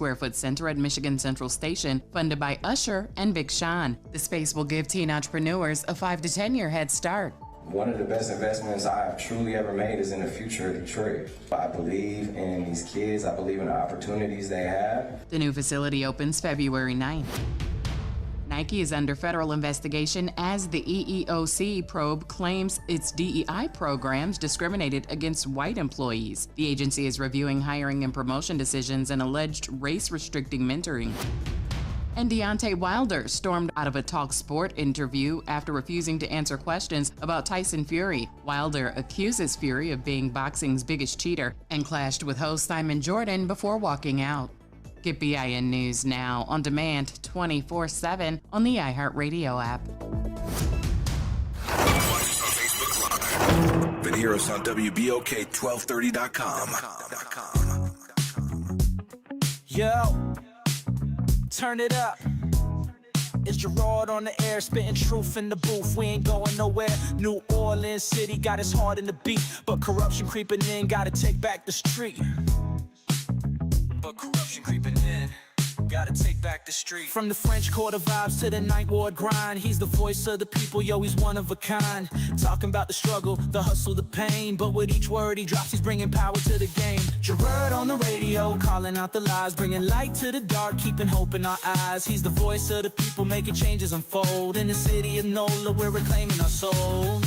square foot center at Michigan Central Station, funded by Usher and Big Sean. The space will give teen entrepreneurs a 5 to 10 year head start. One of the best investments I've truly ever made is in the future of Detroit. I believe in these kids. I believe in the opportunities they have. The new facility opens February 9th. Nike is under federal investigation as the EEOC probe claims its DEI programs discriminated against white employees. The agency is reviewing hiring and promotion decisions and alleged race-restricting mentoring. And Deontay Wilder stormed out of a TalkSport interview after refusing to answer questions about Tyson Fury. Wilder accuses Fury of being boxing's biggest cheater and clashed with host Simon Jordan before walking out. Get BIN News now on demand 24/7 on the iHeartRadio app. Watch us on Facebook Live. Then hear us on WBOK1230.com. Yo, turn it up. It's Gerod on the air, spitting truth in the booth. We ain't going nowhere. New Orleans City got us hard in the beat, but corruption creeping in, gotta take back the street. But corruption creeping in, gotta take back the street. From the French Quarter vibes to the Ninth Ward grind, he's the voice of the people, yo, he's one of a kind. Talking about the struggle, the hustle, the pain, but with each word he drops, he's bringing power to the game. Gerod on the radio, calling out the lies, bringing light to the dark, keeping hope in our eyes. He's the voice of the people, making changes unfold. In the city of NOLA, we're reclaiming our soul.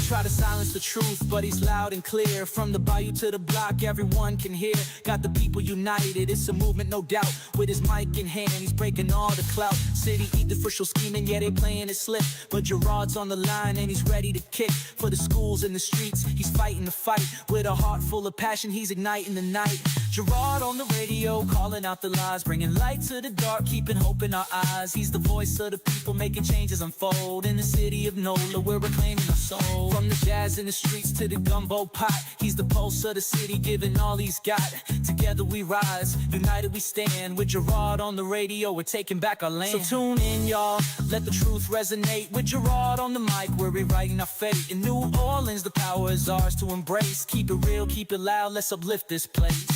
Try to silence the truth, but he's loud and clear. From the bayou to the block, everyone can hear. Got the people united, it's a movement, no doubt. With his mic in hand, he's breaking all the clout. City eat the official scheming, yeah, they playing it slick. But Gerod's on the line and he's ready to kick. For the schools and the streets, he's fighting the fight. With a heart full of passion, he's igniting the night. Gerod on the radio, calling out the lies, bringing light to the dark, keeping hope in our eyes. He's the voice of the people, making changes unfold. In the city of NOLA, we're reclaiming our soul. From the jazz in the streets to the gumbo pot, he's the pulse of the city, giving all he's got. Together we rise, united we stand. With Gerod on the radio, we're taking back our land. So tune in, y'all, let the truth resonate. With Gerod on the mic, we're rewriting our fate. In New Orleans, the power is ours to embrace. Keep it real, keep it loud, let's uplift this place.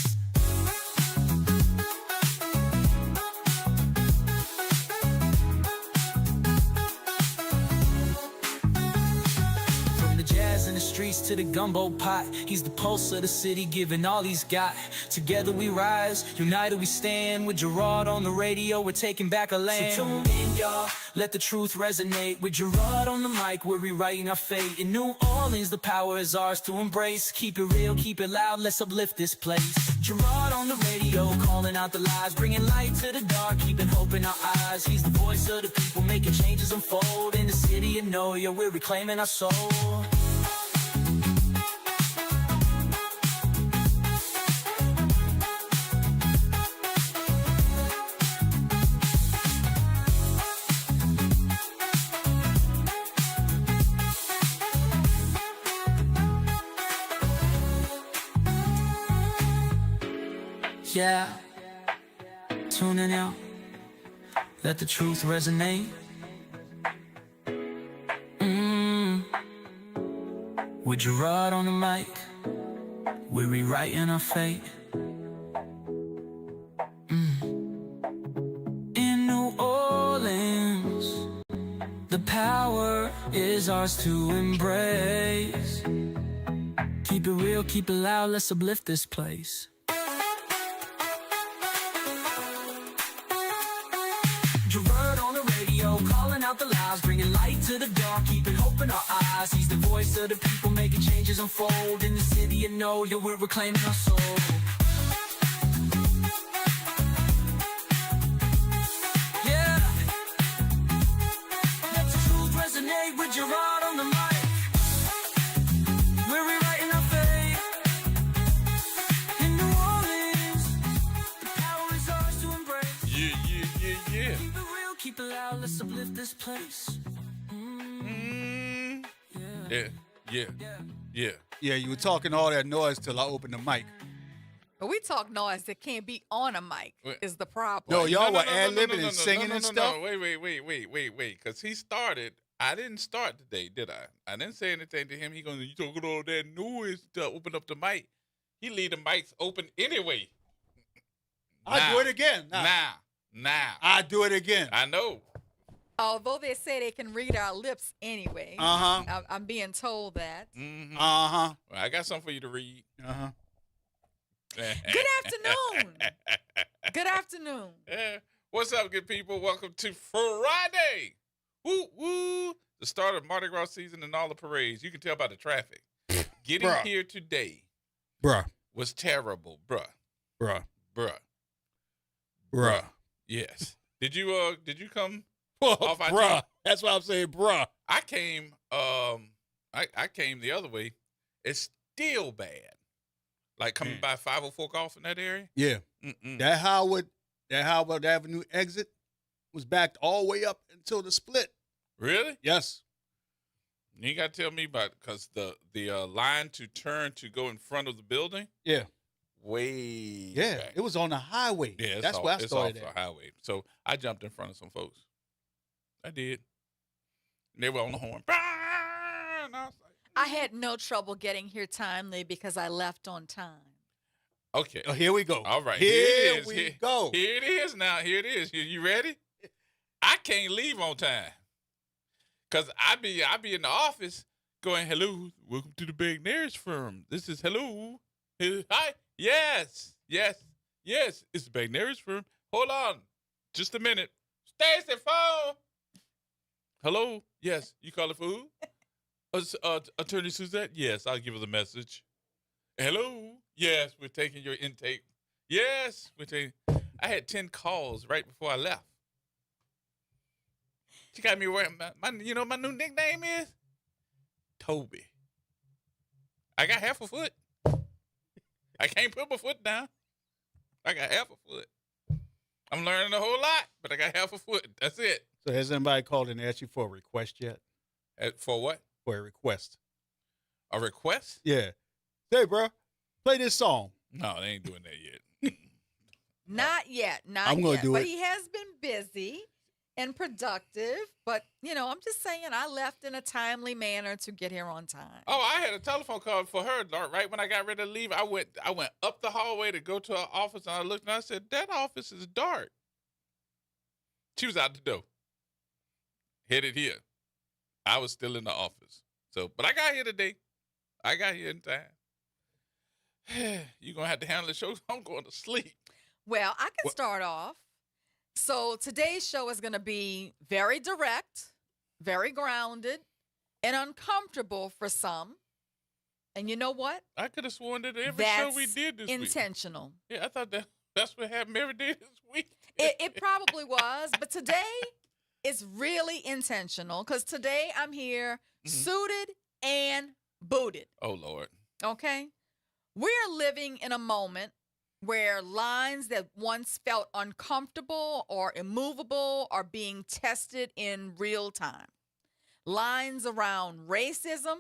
In the streets to the gumbo pot, he's the pulse of the city, giving all he's got. Together we rise, united we stand. With Gerod on the radio, we're taking back our land. So tune in, y'all, let the truth resonate. With Gerod on the mic, we're rewriting our fate. In New Orleans, the power is ours to embrace. Keep it real, keep it loud, let's uplift this place. Gerod on the radio, calling out the lies, bringing light to the dark, keeping hope in our eyes. He's the voice of the people, making changes unfold. In the city of NOLA, we're reclaiming our soul. Yeah, tuning out, let the truth resonate. With Gerod on the mic, we're rewriting our fate. In New Orleans, the power is ours to embrace. Keep it real, keep it loud, let's uplift this place. Gerod on the radio, calling out the lies, bringing light to the dark, keeping hope in our eyes. He's the voice of the people, making changes unfold. In the city of NOLA, we're reclaiming our soul. Yeah, let the truth resonate. With Gerod on the mic, we're rewriting our fate. In New Orleans, the power is ours to embrace. Yeah. Keep it real, keep it loud, let's uplift this place. Yeah, you were talking all that noise till I opened the mic. But we talk noise that can't be on a mic is the problem. No, y'all were ad-libbing and singing and stuff. Wait. Because he started I didn't start today, did I? I didn't say anything to him. He goes, you talking all that noise to open up the mic. He leave the mics open anyway. I'll do it again. Now. I'll do it again. I know. Although they say they can read our lips anyway. Uh-huh. I'm being told that. Mm-hmm. Uh-huh. Well, I got something for you to read. Uh-huh. Good afternoon. Good afternoon. Yeah. What's up, good people? Welcome to Friday. Woo, woo. The start of Mardi Gras season and all the parades. You can tell by the traffic. Getting Bruh. here today Bruh. was terrible, bruh. Bruh. Bruh. Bruh. Yes. Did you come Whoa, off I-10? bruh. That's why I'm saying bruh. I came I came the other way. It's still bad. Like coming by 504 Golf in that area? Yeah. Mm-mm. That Howard Avenue exit was backed all the way up until the split. Really? Yes. You got to tell me about it, because the line to turn to go in front of the building, Yeah. way Yeah. back. It was on the highway. Yeah, That's where I started it's off at. the highway. So I jumped in front of some folks. I did. And they were on the horn. And I was like, I had no trouble getting here timely because I left on time. okay. Oh, here we go. All right. Here it is. we go. Here it is now. Here it is. You ready? I can't leave on time. Because I be in the office going, hello, welcome to the Bagneris firm. This is hello. Hi. Yes. It's the Bagneris firm. Hold on. Just a minute. Stacy, phone. Hello? Yes. You calling for who? Attorney Suzette? Yes, I'll give her the message. Hello? Yes, we're taking your intake. Yes, we're taking. I had 10 calls right before I left. She got me wearing my new nickname is Toby. I got half a foot. I can't put my foot down. I got half a foot. I'm learning a whole lot, but I got half a foot. That's it. So has anybody called and asked you for a request yet? For what? For a request. A request? Yeah. Hey, bro, play this song. No, they ain't doing that yet. Not yet. I'm gonna yet. do but it. he has been busy and productive. But, I'm just saying I left in a timely manner to get here on time. Oh, I had a telephone call for her right when I got ready to leave. I went up the hallway to go to her office, and I looked and I said, that office is dark. She was out the door, headed here. I was still in the office. So, but I got here today. I got here in time. You're going to have to handle the show. I'm going to sleep. Well, I can start off. So today's show is going to be very direct, very grounded, and uncomfortable for some. And you know what? I could have sworn that every That's show we did this week. intentional. Yeah, I thought that's what happened every day this week. It probably was, but today is really intentional because today I'm here suited and booted. Oh, Lord. Okay? We're living in a moment where lines that once felt uncomfortable or immovable are being tested in real time. Lines around racism,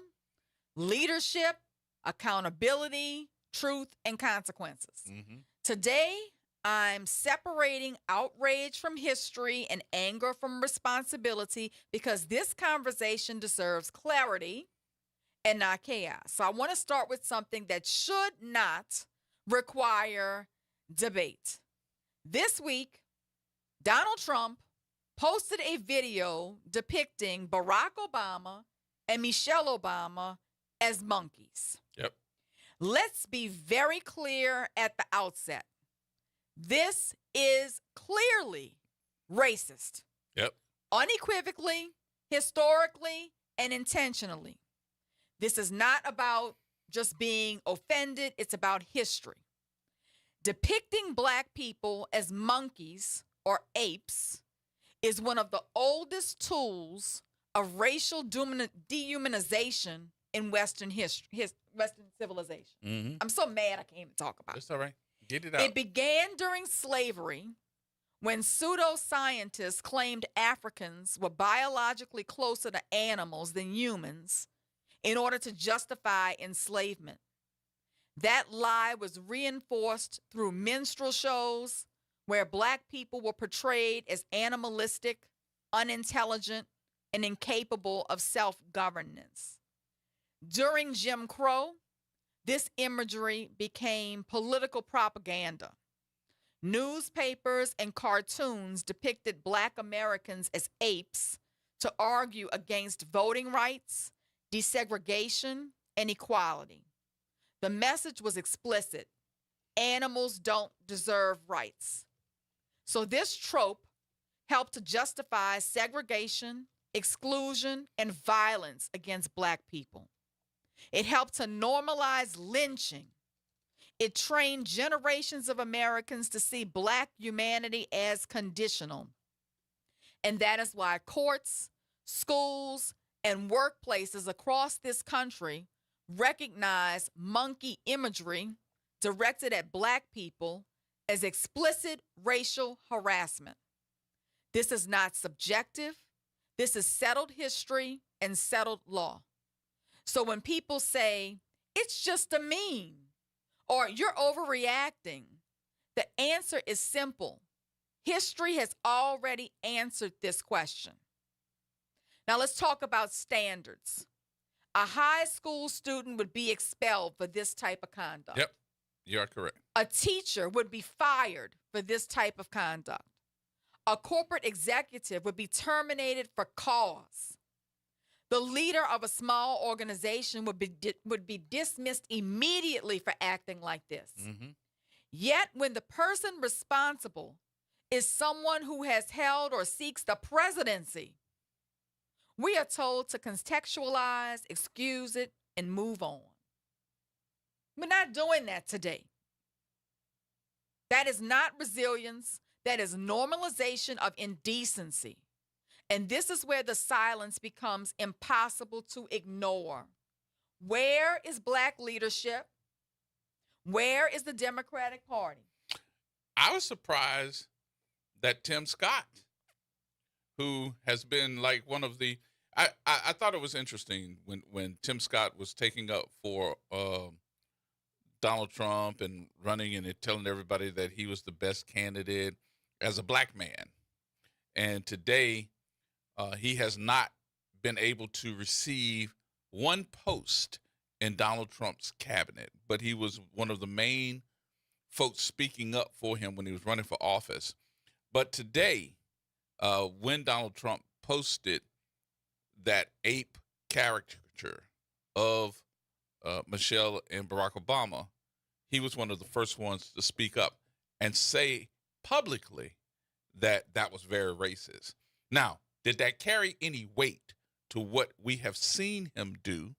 leadership, accountability, truth, and consequences. Mm-hmm. Today, I'm separating outrage from history and anger from responsibility because this conversation deserves clarity and not chaos. So I want to start with something that should not require debate. This week, Donald Trump posted a video depicting Barack Obama and Michelle Obama as monkeys. Yep. Let's be very clear at the outset. This is clearly racist. Yep. Unequivocally, historically, and intentionally. This is not about just being offended. It's about history. Depicting Black people as monkeys or apes is one of the oldest tools of racial dehumanization in Western history, Western civilization. Mm-hmm. I'm so mad I can't even talk about it. That's all right. Get it out. It began during slavery when pseudoscientists claimed Africans were biologically closer to animals than humans in order to justify enslavement. That lie was reinforced through minstrel shows where Black people were portrayed as animalistic, unintelligent, and incapable of self-governance. During Jim Crow, this imagery became political propaganda. Newspapers and cartoons depicted Black Americans as apes to argue against voting rights, desegregation, and equality. The message was explicit. Animals don't deserve rights. So this trope helped to justify segregation, exclusion, and violence against Black people. It helped to normalize lynching. It trained generations of Americans to see Black humanity as conditional. And that is why courts, schools, and workplaces across this country recognize monkey imagery directed at Black people as explicit racial harassment. This is not subjective. This is settled history and settled law. So when people say, it's just a meme, or you're overreacting, the answer is simple. History has already answered this question. Now let's talk about standards. A high school student would be expelled for this type of conduct. Yep, you are correct. A teacher would be fired for this type of conduct. A corporate executive would be terminated for cause. The leader of a small organization would be dismissed immediately for acting like this. Mm-hmm. Yet when the person responsible is someone who has held or seeks the presidency, we are told to contextualize, excuse it, and move on. We're not doing that today. That is not resilience. That is normalization of indecency. And this is where the silence becomes impossible to ignore. Where is Black leadership? Where is the Democratic Party? I was surprised that Tim Scott, who has been like one of the, I thought it was interesting when Tim Scott was taking up for Donald Trump and running and telling everybody that he was the best candidate as a Black man. And today, he has not been able to receive one post in Donald Trump's cabinet, but he was one of the main folks speaking up for him when he was running for office. But today, when Donald Trump posted that ape caricature of Michelle and Barack Obama, he was one of the first ones to speak up and say publicly that that was very racist. Now, did that carry any weight to what we have seen him do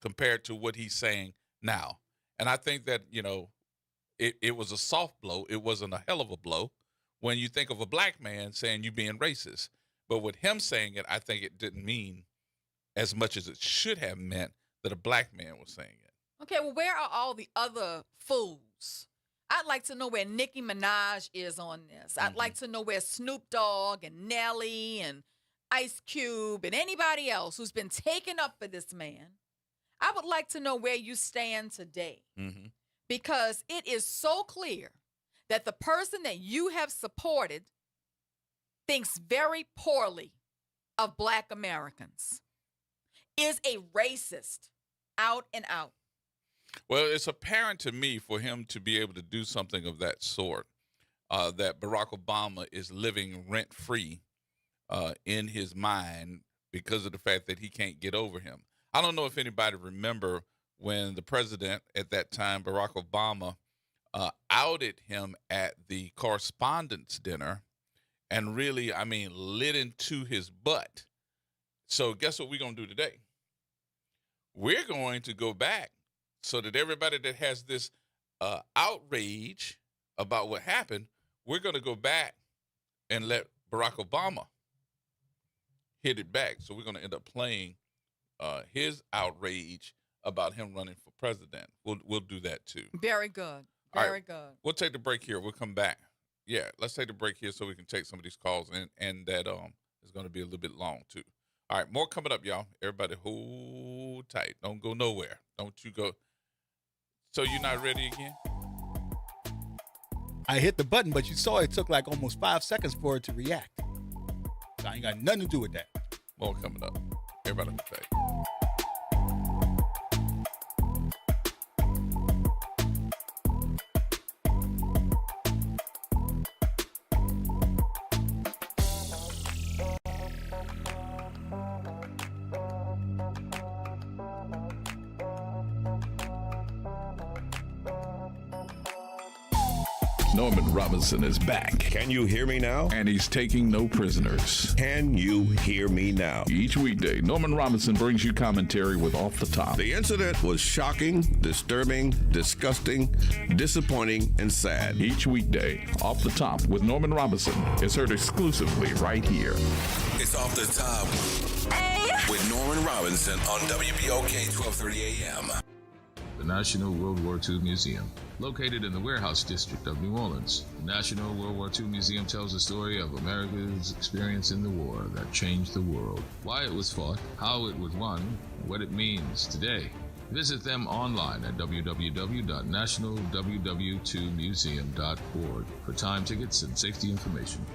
compared to what he's saying now? And I think that, it was a soft blow. It wasn't a hell of a blow when you think of a Black man saying you being racist. But with him saying it, I think it didn't mean as much as it should have meant that a Black man was saying it. Okay, well, where are all the other fools? I'd like to know where Nicki Minaj is on this. I'd like to know where Snoop Dogg and Nelly and Ice Cube and anybody else who's been taken up for this man. I would like to know where you stand today. Mm-hmm. Because it is so clear that the person that you have supported thinks very poorly of Black Americans, is a racist out and out. Well, it's apparent to me for him to be able to do something of that sort, that Barack Obama is living rent-free in his mind because of the fact that he can't get over him. I don't know if anybody remember when the president at that time, Barack Obama, outed him at the correspondence dinner and really, lit into his butt. So guess what we're going to do today? We're going to go back so that everybody that has this outrage about what happened, we're going to go back and let Barack Obama hit it back. So we're going to end up playing his outrage about him running for president. We'll do that too. Very good. Very good. We'll take the break here. We'll come back. Yeah, let's take the break here so we can take some of these calls, and that is going to be a little bit long too. All right, more coming up, y'all. Everybody hold tight. Don't go nowhere. Don't you go. So you're not ready again? I hit the button, but you saw it took like almost 5 seconds for it to react. So I ain't got nothing to do with that. More coming up. Everybody be back. Norman Robinson is back. Can you hear me now? And he's taking no prisoners. Can you hear me now? Each weekday, Norman Robinson brings you commentary with Off the Top. The incident was shocking, disturbing, disgusting, disappointing, and sad. Each weekday, Off the Top with Norman Robinson is heard exclusively right here. It's Off the Top with Norman Robinson on WBOK 1230 AM. The National World War II Museum, located in the Warehouse District of New Orleans. The National World War II Museum tells the story of America's experience in the war that changed the world, why it was fought, how it was won, and what it means today. Visit them online at www.nationalww2museum.org for time tickets and safety information.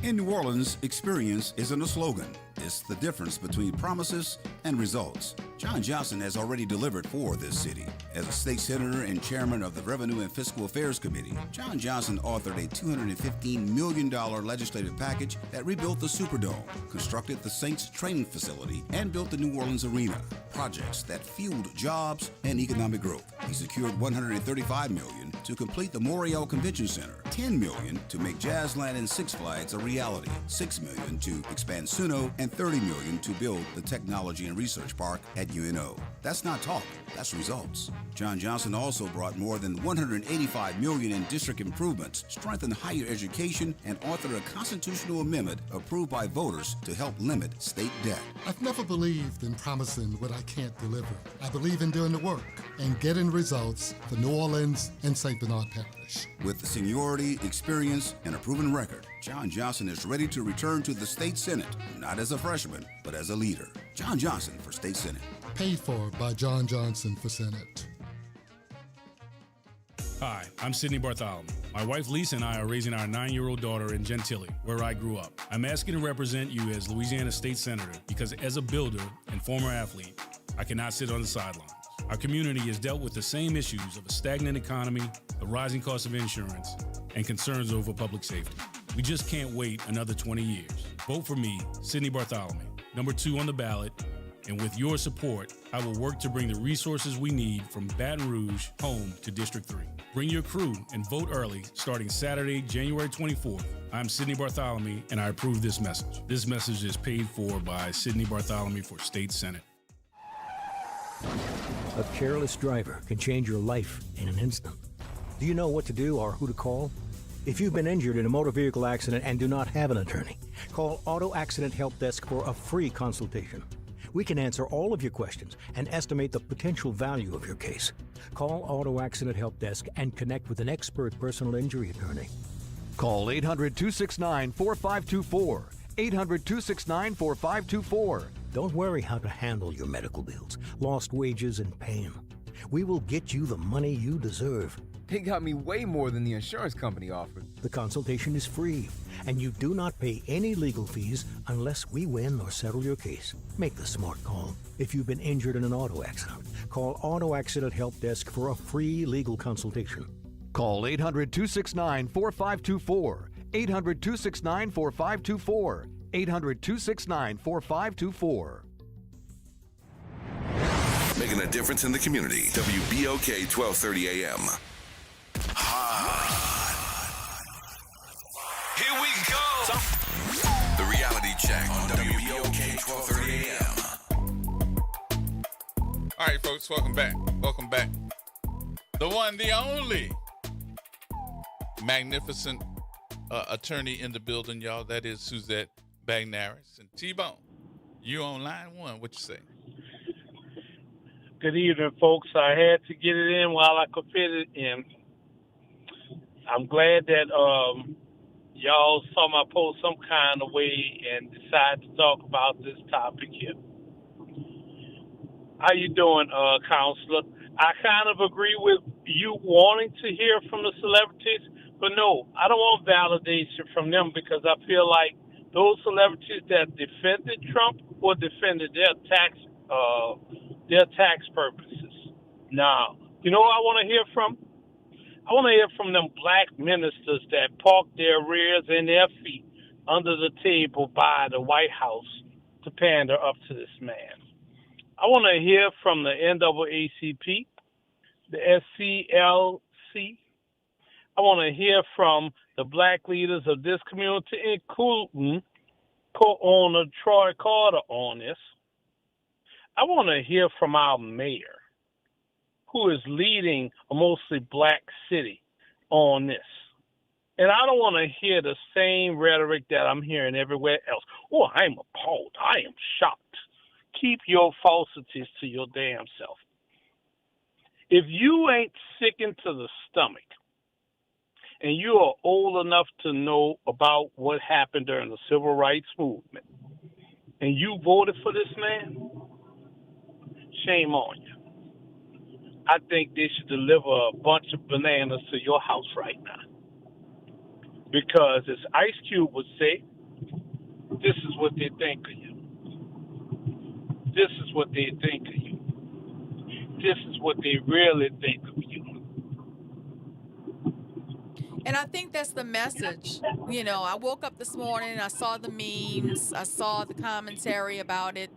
In New Orleans, experience isn't a slogan. It's the difference between promises and results. John Johnson has already delivered for this city. As a state senator and chairman of the Revenue and Fiscal Affairs Committee, John Johnson authored a $215 million legislative package that rebuilt the Superdome, constructed the Saints training facility, and built the New Orleans Arena, projects that fueled jobs and economic growth. He secured $135 million to complete the Morial Convention Center, $10 million to make Jazzland and Six Flags a reality, $6 million to expand Suno, and $30 million to build the Technology and Research Park at UNO. That's not talk, that's results. John Johnson also brought more than $185 million in district improvements, strengthened higher education, and authored a constitutional amendment approved by voters to help limit state debt. I've never believed in promising what I can't deliver. I believe in doing the work and getting results for New Orleans and St. Bernard Parish. With seniority, experience, and a proven record, John Johnson is ready to return to the state Senate, not as a freshman, but as a leader. John Johnson for state Senate. Paid for by John Johnson for Senate. Hi, I'm Sidney Bartholomew. My wife Lisa and I are raising our 9-year-old daughter in Gentilly, where I grew up. I'm asking to represent you as Louisiana State Senator because as a builder and former athlete, I cannot sit on the sidelines. Our community has dealt with the same issues of a stagnant economy, the rising cost of insurance, and concerns over public safety. We just can't wait another 20 years. Vote for me, Sidney Bartholomew, number 2 on the ballot, and with your support, I will work to bring the resources we need from Baton Rouge home to District 3. Bring your crew and vote early starting Saturday, January 24th. I'm Sidney Bartholomew, and I approve this message. This message is paid for by Sidney Bartholomew for State Senate. A careless driver can change your life in an instant. Do you know what to do or who to call? If you've been injured in a motor vehicle accident and do not have an attorney, call Auto Accident Help Desk for a free consultation. We can answer all of your questions and estimate the potential value of your case. Call Auto Accident Help Desk and connect with an expert personal injury attorney. Call 800-269-4524. 800-269-4524. Don't worry how to handle your medical bills, lost wages, and pain. We will get you the money you deserve. They got me way more than the insurance company offered. The consultation is free, and you do not pay any legal fees unless we win or settle your case. Make the smart call. If you've been injured in an auto accident, call Auto Accident Help Desk for a free legal consultation. Call 800-269-4524. 800-269-4524. 800-269-4524. Making a difference in the community. WBOK 1230 AM. Here we go. The reality check on WBOK 1230 AM. All right, folks, welcome back. Welcome back. The one, the only magnificent attorney in the building, y'all. That is Suzette Bagnaris. And T-Bone, you on line one. What you say? Good evening, folks. I had to get it in while I could fit it in. I'm glad that y'all saw my post some kind of way and decided to talk about this topic here. How you doing, Counselor? I kind of agree with you wanting to hear from the celebrities, but no, I don't want validation from them because I feel like Those celebrities that defended Trump or defended their tax purposes. Now, you know what I want to hear from? I want to hear from them black ministers that park their rears and their feet under the table by the White House to pander up to this man. I want to hear from the NAACP, the SCLC. I want to hear from the black leaders of this community, including co-owner Troy Carter on this. I want to hear from our mayor, who is leading a mostly black city on this. And I don't want to hear the same rhetoric that I'm hearing everywhere else. Oh, I'm appalled. I am shocked. Keep your falsities to your damn self. If you ain't sickened to the stomach and you are old enough to know about what happened during the civil rights movement and you voted for this man, shame on you. I think they should deliver a bunch of bananas to your house right now. Because as Ice Cube would say, this is what they think of you. This is what they think of you. This is what they really think of you. And I think that's the message. You know, I woke up this morning, I saw the memes, I saw the commentary about it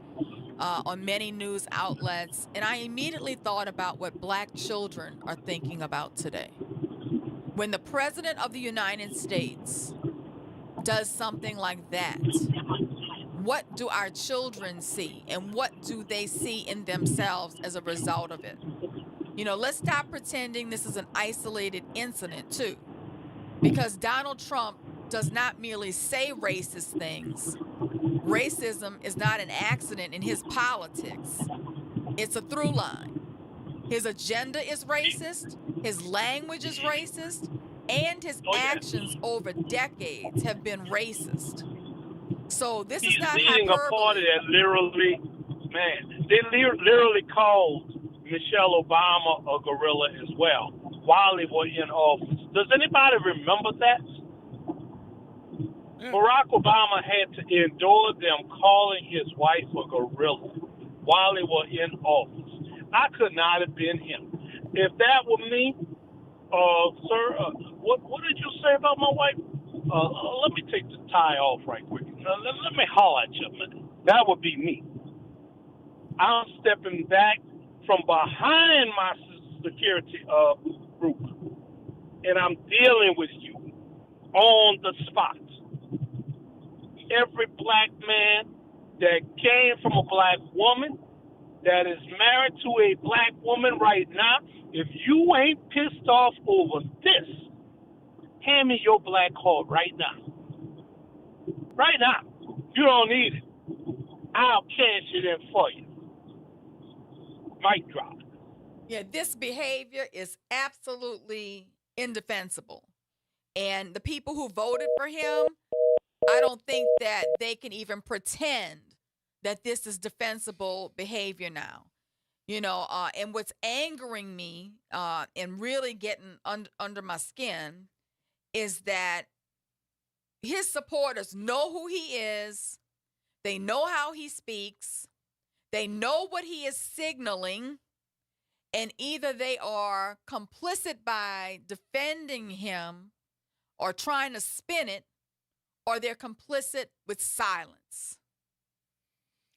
on many news outlets, and I immediately thought about what black children are thinking about today. When the President of the United States does something like that, what do our children see, and what do they see in themselves as a result of it? You know, let's stop pretending this is an isolated incident, too. Because Donald Trump does not merely say racist things. Racism is not an accident in his politics. It's a through line. His agenda is racist, his language is racist, and his actions over decades have been racist. So this is not leading hyperbole. a party that literally, man, they literally called Michelle Obama a gorilla as well while they were in office. Does anybody remember that? Yeah. Barack Obama had to endure them calling his wife a gorilla while they were in office. I could not have been him. If that were me, sir, what did you say about my wife? Let me take the tie off right quick. Let me holler at you a minute. That would be me. I'm stepping back from behind my security group, and I'm dealing with you on the spot. Every black man that came from a black woman, that is married to a black woman right now, if you ain't pissed off over this, hand me your black card right now. Right now. You don't need it. I'll cash it in for you. Mic drop. Yeah, this behavior is absolutely indefensible. And the people who voted for him, I don't think that they can even pretend that this is defensible behavior now. You know, and what's angering me and really getting under my skin is that his supporters know who he is. They know how he speaks. They know what he is signaling. And either they are complicit by defending him or trying to spin it, or they're complicit with silence.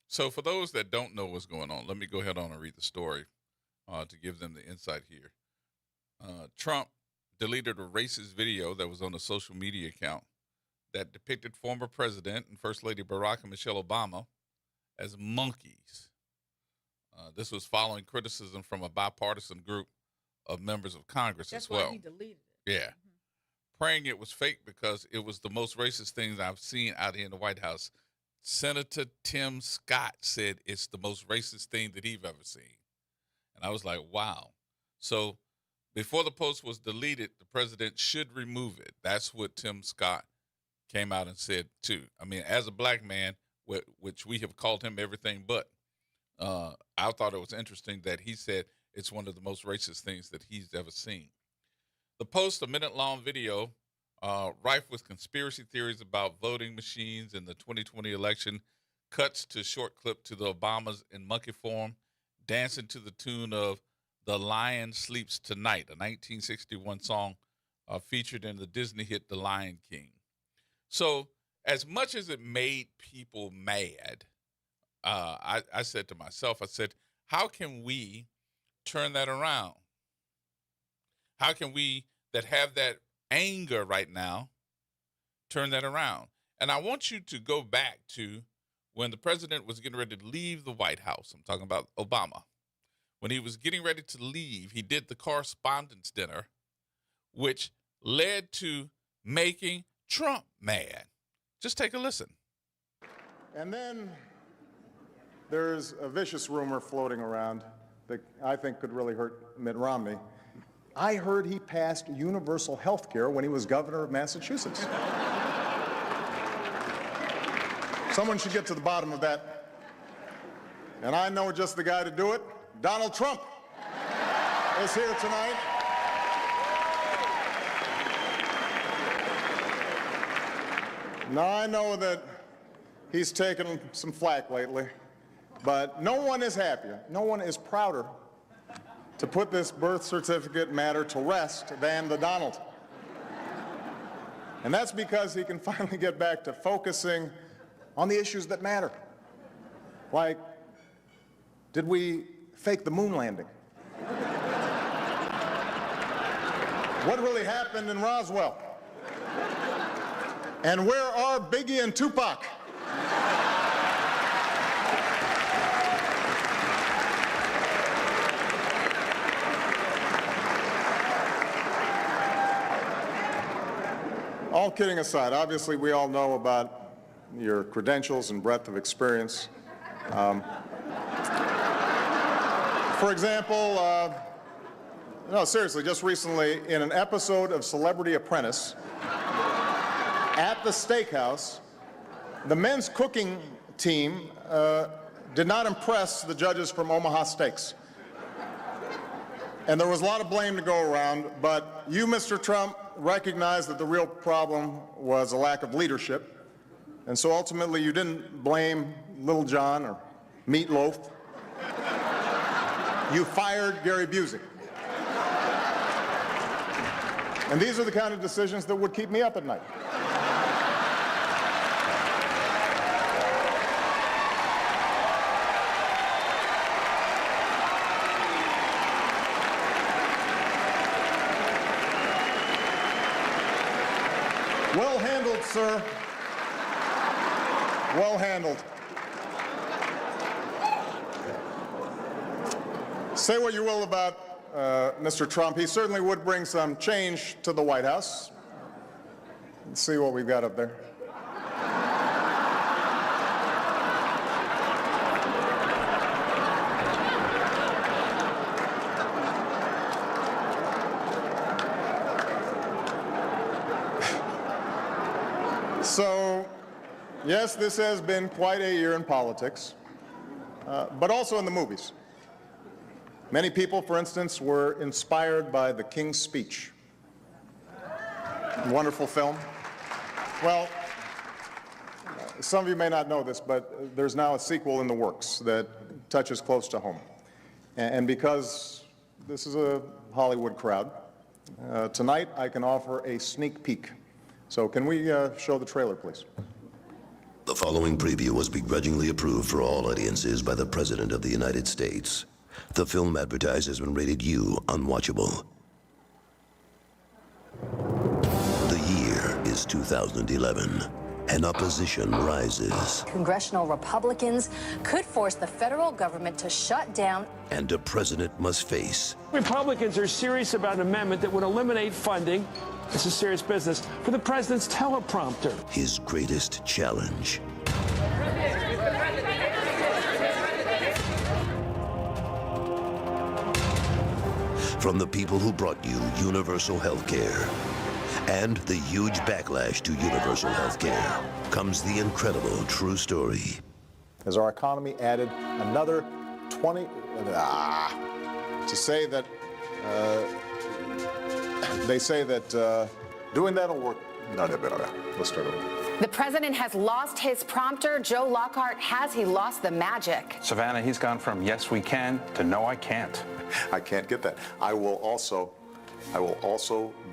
So for those that don't know what's going on, let me go ahead on and read the story to give them the insight here. Trump deleted a racist video that was on a social media account that depicted former President and First Lady Barack and Michelle Obama as monkeys. This was following criticism from a bipartisan group of members of Congress as well. That's why he deleted it. Yeah. Praying it was fake because it was the most racist thing I've seen out here in the White House. Senator Tim Scott said it's the most racist thing that he's ever seen. And I was like, wow. So before the post was deleted, the president should remove it. That's what Tim Scott came out and said, too. I mean, as a black man, which we have called him everything but, I thought it was interesting that he said it's one of the most racist things that he's ever seen. The post, a minute-long video, rife with conspiracy theories about voting machines in the 2020 election, cuts to short clip to the Obamas in monkey form, dancing to the tune of The Lion Sleeps Tonight, a 1961 song featured in the Disney hit The Lion King. So as much as it made people mad, I said to myself, I said, how can we turn that around? How can we that have that anger right now turn that around? And I want you to go back to when the president was getting ready to leave the White House. I'm talking about Obama. When he was getting ready to leave, he did the correspondence dinner, which led to making Trump mad. Just take a listen. And then there's a vicious rumor floating around that I think could really hurt Mitt Romney. I heard he passed universal health care when he was governor of Massachusetts. Someone should get to the bottom of that. And I know just the guy to do it. Donald Trump is here tonight. Now, I know that he's taken some flack lately, but no one is happier, no one is prouder to put this birth certificate matter to rest than the Donald. And that's because he can finally get back to focusing on the issues that matter. Like, did we fake the moon landing? What really happened in Roswell? And where are Biggie and Tupac? All kidding aside, obviously we all know about your credentials and breadth of experience. For example, no, seriously, just recently in an episode of Celebrity Apprentice at the steakhouse, the men's cooking team did not impress the judges from Omaha Steaks. And there was a lot of blame to go around, but you, Mr. Trump, recognized that the real problem was a lack of leadership. And so ultimately you didn't blame Little John or Meatloaf. You fired Gary Busey. And these are the kind of decisions that would keep me up at night. Well handled, sir. Well handled. Say what you will about Mr. Trump. He certainly would bring some change to the White House. Let's see what we've got up there. So, yes, this has been quite a year in politics, but also in the movies. Many people, for instance, were inspired by The King's Speech. Wonderful film. Well, some of you may not know this, but there's now a sequel in the works that touches close to home. And because this is a Hollywood crowd, tonight I can offer a sneak peek. So can we show the trailer, please? The following preview was begrudgingly approved for all audiences by the President of the United States. The film advertised has been rated U, unwatchable. The year is 2011, and opposition rises. Congressional Republicans could force the federal government to shut down. And a president must face. Republicans are serious about an amendment that would eliminate funding, this is serious business, for the president's teleprompter. His greatest challenge. From the people who brought you universal health care and the huge backlash to universal health care comes the incredible true story. As our economy added another 20, to say that, they say that doing that'll work Let's start over. The president has lost his prompter. Joe Lockhart, has he lost the magic? Savannah, he's gone from yes we can to no I can't. I can't get that. I will also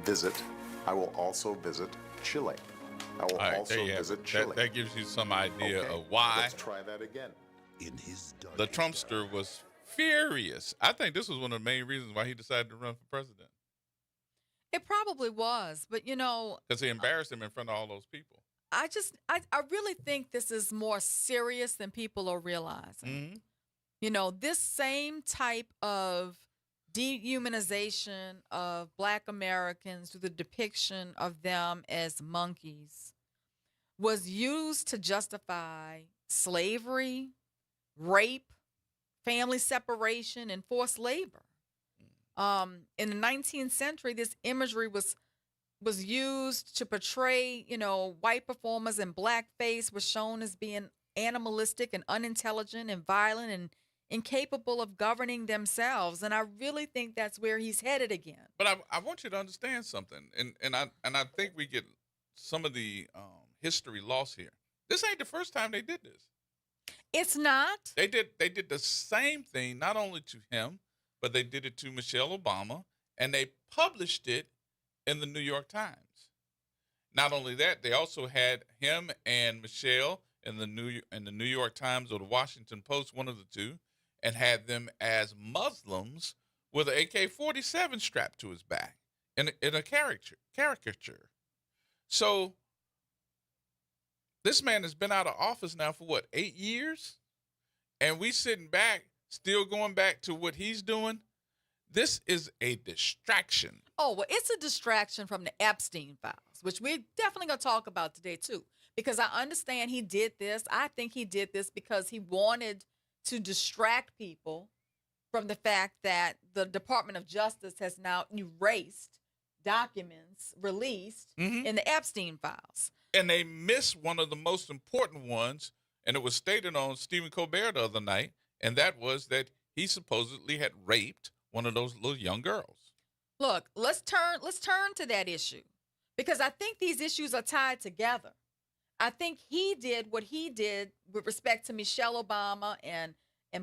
visit Chile. I will All right, also there you have visit it. Chile. That gives you some idea Okay, of why let's try that again. the Trumpster was furious. I think this was one of the main reasons why he decided to run for president. It probably was, but Because he embarrassed him in front of all those people. I really think this is more serious than people are realizing. This same type of dehumanization of Black Americans through the depiction of them as monkeys was used to justify slavery, rape, family separation, and forced labor. In the 19th century, this imagery was used to portray, white performers in blackface were shown as being animalistic and unintelligent and violent and incapable of governing themselves. And I really think that's where he's headed again. But I want you to understand something, and I think we get some of the history lost here. This ain't the first time they did this. It's not. They did the same thing, not only to him, but they did it to Michelle Obama, and they published it in the New York Times. Not only that, they also had him and Michelle in the New York Times or the Washington Post, one of the two, and had them as Muslims with an AK-47 strapped to his back in a caricature. So this man has been out of office now for what, 8 years? And we sitting back, still going back to what he's doing. This is a distraction. Oh, well, it's a distraction from the Epstein files, which we're definitely going to talk about today, too, because I understand he did this. I think he did this because he wanted to distract people from the fact that the Department of Justice has now erased documents released in the Epstein files. And they missed one of the most important ones, and it was stated on Stephen Colbert the other night, and that was that he supposedly had raped one of those little young girls. Look, let's turn to that issue, because I think these issues are tied together. I think he did what he did with respect to Michelle Obama and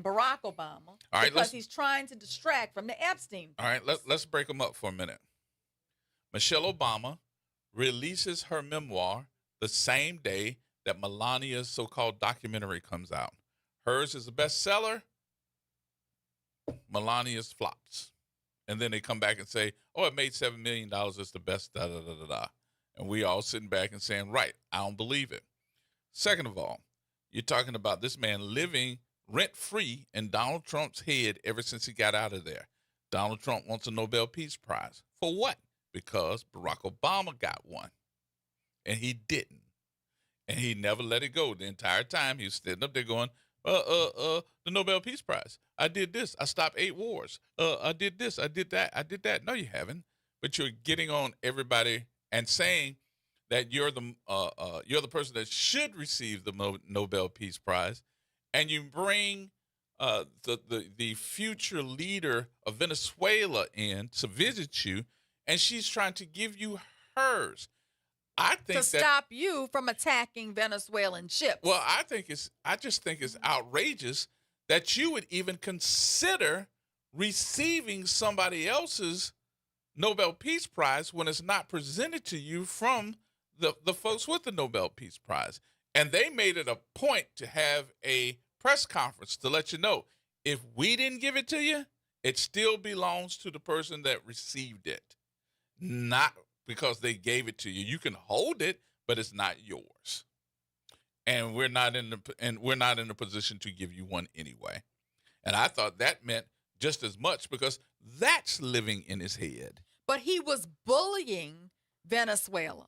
Barack Obama, because he's trying to distract from the Epstein. All right, let's break them up for a minute. Michelle Obama releases her memoir the same day that Melania's so-called documentary comes out. Hers is a bestseller. Melania's flops. And then they come back and say, oh, it made $7 million. It's the best, da-da-da-da-da. And we all sitting back and saying, right, I don't believe it. Second of all, you're talking about this man living rent-free in Donald Trump's head ever since he got out of there. Donald Trump wants a Nobel Peace Prize. For what? Because Barack Obama got one. And he didn't. And he never let it go. The entire time he was sitting up there going, the Nobel Peace Prize. I did this. I stopped 8 wars. I did this. I did that. I did that. No, you haven't. But you're getting on everybody and saying that you're the person that should receive the Nobel Peace Prize, and you bring the future leader of Venezuela in to visit you, and she's trying to give you hers. I think stop you from attacking Venezuelan ships. Well, I just think it's outrageous that you would even consider receiving somebody else's Nobel Peace Prize when it's not presented to you from the folks with the Nobel Peace Prize. And they made it a point to have a press conference to let you know, if we didn't give it to you, it still belongs to the person that received it. Not because they gave it to you. You can hold it, but it's not yours. And we're not in the position to give you one anyway. And I thought that meant just as much, because that's living in his head. But he was bullying Venezuela,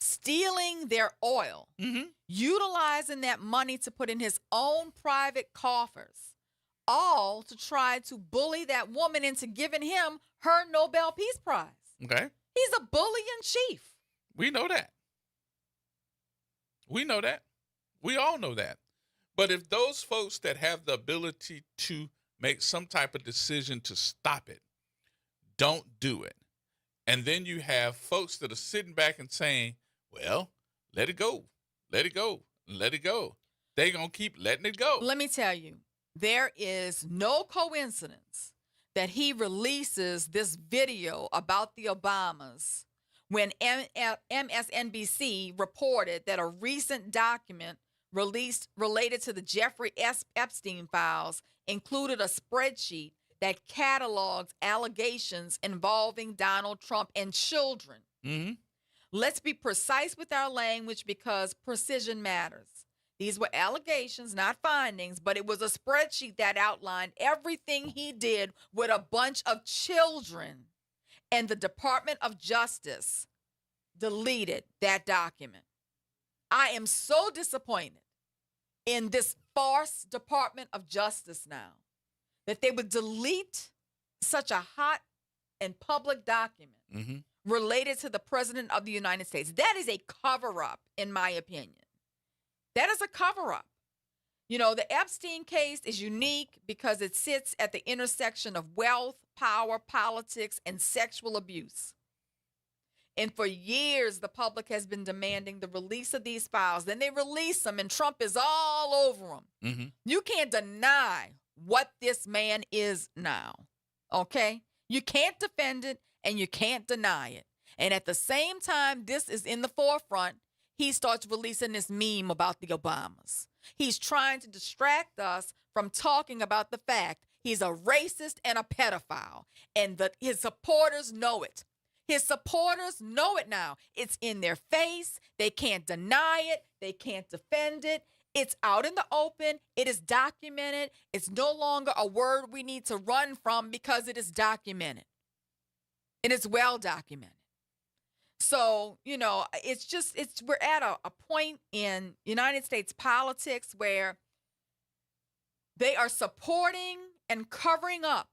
stealing their oil, utilizing that money to put in his own private coffers, all to try to bully that woman into giving him her Nobel Peace Prize. Okay. He's a bully in chief. We know that. We know that. We all know that. But if those folks that have the ability to make some type of decision to stop it don't do it, and then you have folks that are sitting back and saying, Well, let it go. Let it go. Let it go. They're going to keep letting it go. Let me tell you, there is no coincidence that he releases this video about the Obamas when MSNBC reported that a recent document released related to the Jeffrey Epstein files included a spreadsheet that catalogs allegations involving Donald Trump and children. Mm-hmm. Let's be precise with our language because precision matters. These were allegations, not findings, but it was a spreadsheet that outlined everything he did with a bunch of children. And the Department of Justice deleted that document. I am so disappointed in this farce Department of Justice now that they would delete such a hot and public document related to the President of the United States. That is a cover-up, in my opinion. That is a cover-up. You know, the Epstein case is unique because it sits at the intersection of wealth, power, politics, and sexual abuse. And for years, the public has been demanding the release of these files. Then they release them, and Trump is all over them. You can't deny what this man is now, okay? You can't defend it, and you can't deny it. And at the same time, this is in the forefront. He starts releasing this meme about the Obamas. He's trying to distract us from talking about the fact he's a racist and a pedophile, and his supporters know it. His supporters know it now. It's in their face. They can't deny it. They can't defend it. It's out in the open. It is documented. It's no longer a word we need to run from because it is documented. It is well documented. So, you know, we're at a point in United States politics where they are supporting and covering up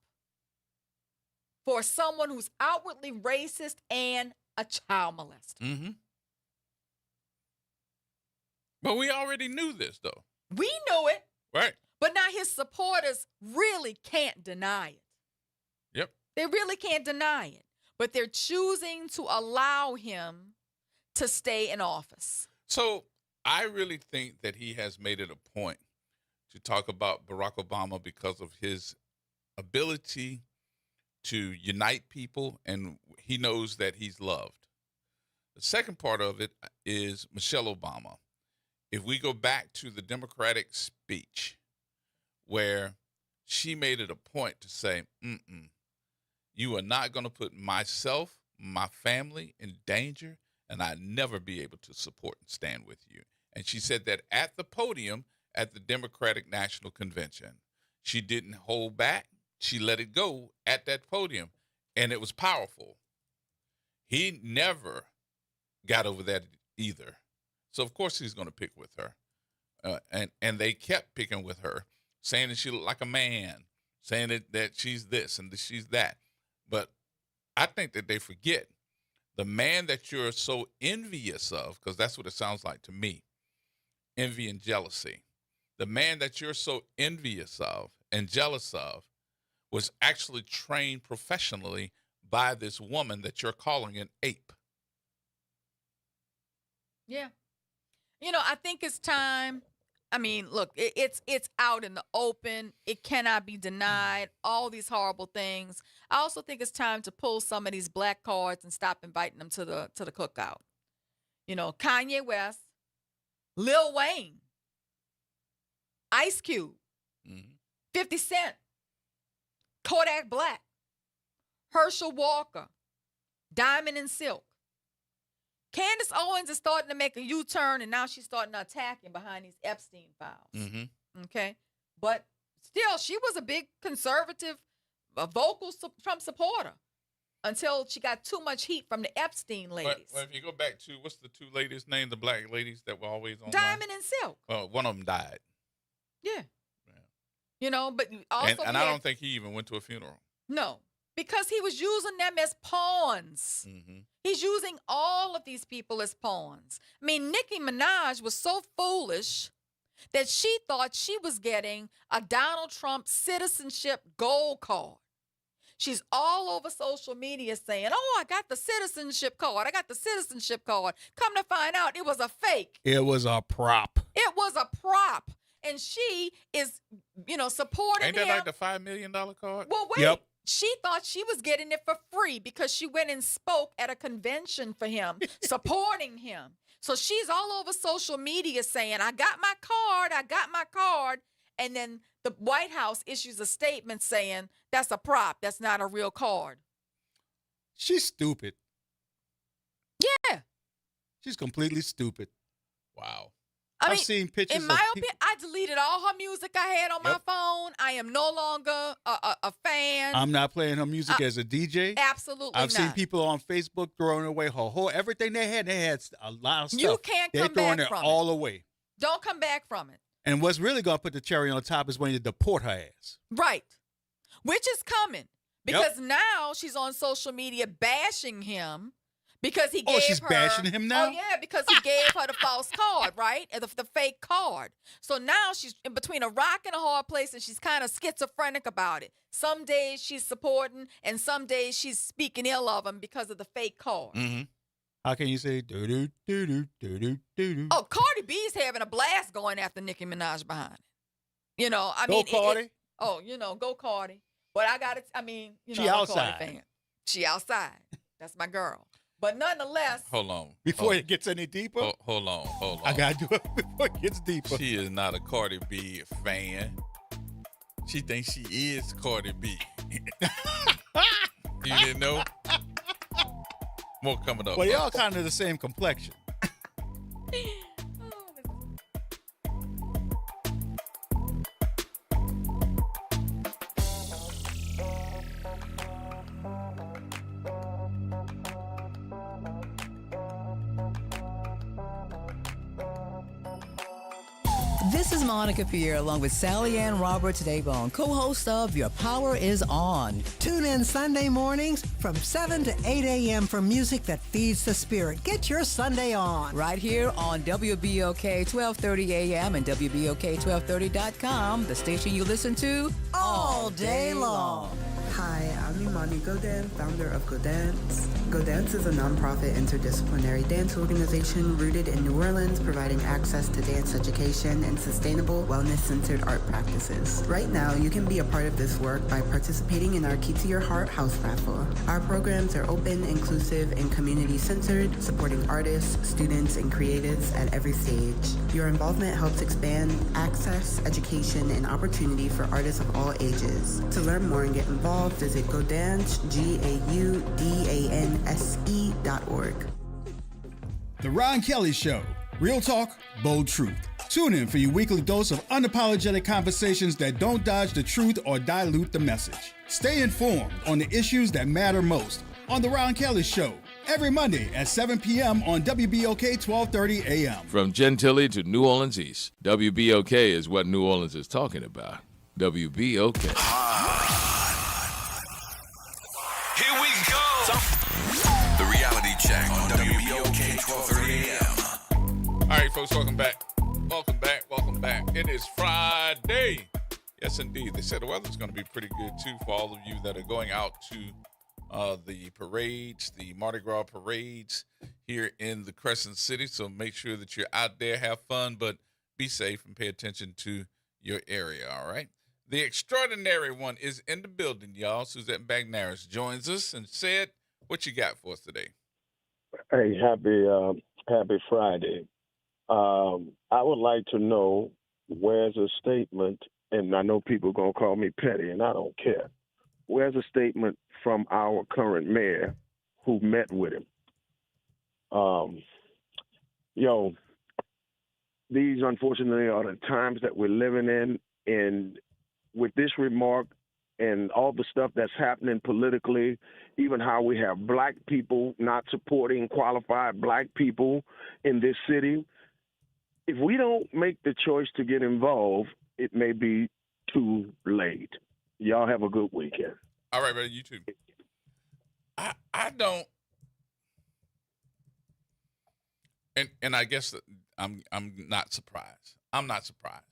for someone who's outwardly racist and a child molester. But we already knew this, though. We knew it. Right. But now his supporters really can't deny it. Yep. They really can't deny it. But they're choosing to allow him to stay in office. So I really think that he has made it a point to talk about Barack Obama because of his ability to unite people, and he knows that he's loved. The second part of it is Michelle Obama. If we go back to the Democratic speech where she made it a point to say, you are not going to put myself, my family in danger, and I'd never be able to support and stand with you. And she said that at the podium at the Democratic National Convention. She didn't hold back. She let it go at that podium, and it was powerful. He never got over that either. So, of course, he's going to pick with her. And they kept picking with her, saying that she looked like a man, saying that she's this and that she's that. But I think that they forget the man that you're so envious of, because that's what it sounds like to me, envy and jealousy. The man that you're so envious of and jealous of was actually trained professionally by this woman that you're calling an ape. Yeah. You know, I think it's time. I mean, look, it's out in the open. It cannot be denied. All these horrible things. I also think it's time to pull some of these black cards and stop inviting them to the cookout. You know, Kanye West, Lil Wayne, Ice Cube, 50 Cent, Kodak Black, Herschel Walker, Diamond and Silk. Candace Owens is starting to make a U-turn, and now she's starting to attack him behind these Epstein files. Okay? But still, she was a big conservative, vocal Trump supporter until she got too much heat from the Epstein ladies. Well, if you go back to, what's the two ladies' name, the black ladies that were always on Diamond and Silk. One of them died. Yeah. You know, but also... And I don't think he even went to a funeral. No, because he was using them as pawns. He's using all of these people as pawns. I mean, Nicki Minaj was so foolish that she thought she was getting a Donald Trump citizenship gold card. She's all over social media saying, "Oh, I got the citizenship card. I got the citizenship card." Come to find out, it was a fake. It was a prop. It was a prop. And she is, supporting Ain't that him. like the $5 million card? Well, wait. Yep. She thought she was getting it for free because she went and spoke at a convention for him, supporting him. So she's all over social media saying, I got my card. And then the White House issues a statement saying, that's a prop. That's not a real card. She's stupid. Yeah. She's completely stupid. Wow. I've seen pictures in my of opinion, I deleted all her music I had on my phone. I am no longer a fan. I'm not playing her music as a DJ. Absolutely I've not. seen people on Facebook throwing away her whole everything they had. They had a lot of stuff. You can't They're come throwing back it from all it. away. Don't come back from it. And what's really going to put the cherry on top is when you deport her ass. Right. Which is coming. Because now she's on social media bashing him because he gave her... Oh, she's bashing him now? Oh, yeah, because he gave her the false card, right? The fake card. So now she's in between a rock and a hard place, and she's kind of schizophrenic about it. Some days she's supporting, and some days she's speaking ill of him because of the fake card. Mm-hmm. How can you say do-do, do-do, do-do, do-do? Oh, Cardi B's having a blast going after Nicki Minaj behind it. Go Cardi. Go Cardi. But She I'm a outside. Cardi fan. She outside. That's my girl. But nonetheless. Hold on. Before it gets any deeper? Hold on. I got to do it before it gets deeper. She is not a Cardi B fan. She thinks she is Cardi B. You didn't know? More coming up. Well, y'all kind of the same complexion. This is Monica Pierre along with Sally Ann Roberts Daybone, co-host of Your Power is On. Tune in Sunday mornings from 7 to 8 a.m. for music that feeds the spirit. Get your Sunday on. Right here on WBOK 1230 AM and WBOK1230.com, the station you listen to all day long. Hi, I'm Imani Godan, founder of GoDance. GoDance is a nonprofit interdisciplinary dance organization rooted in New Orleans, providing access to dance education and sustainable, wellness-centered art practices. Right now, you can be a part of this work by participating in our Key to Your Heart house raffle. Our programs are open, inclusive, and community-centered, supporting artists, students, and creatives at every stage. Your involvement helps expand access, education, and opportunity for artists of all ages. To learn more and get involved, visit GoDance, GAUDANSE.org. The Ron Kelly Show. Real talk, bold truth. Tune in for your weekly dose of unapologetic conversations that don't dodge the truth or dilute the message. Stay informed on the issues that matter most on The Ron Kelly Show. Every Monday at 7 p.m. on WBOK 1230 AM. From Gentilly to New Orleans East, WBOK is what New Orleans is talking about. WBOK. Here we go. The reality check on WBOK 1230 AM. All right, folks, welcome back. Welcome back. It is Friday. Yes, indeed. They said the weather's going to be pretty good, too, for all of you that are going out to the parades, the Mardi Gras parades here in the Crescent City. So make sure that you're out there, have fun, but be safe and pay attention to your area, all right? The extraordinary one is in the building, y'all. Suzette Bagnaris joins us and said, what you got for us today? Hey, happy Friday. I would like to know where's a statement, and I know people are going to call me petty, and I don't care. Where's a statement from our current mayor who met with him? These unfortunately are the times that we're living in, and with this remark and all the stuff that's happening politically, even how we have black people not supporting qualified black people in this city, if we don't make the choice to get involved, it may be too late. Y'all have a good weekend. All right, brother, you too. I don't, and I guess that I'm not surprised. I'm not surprised.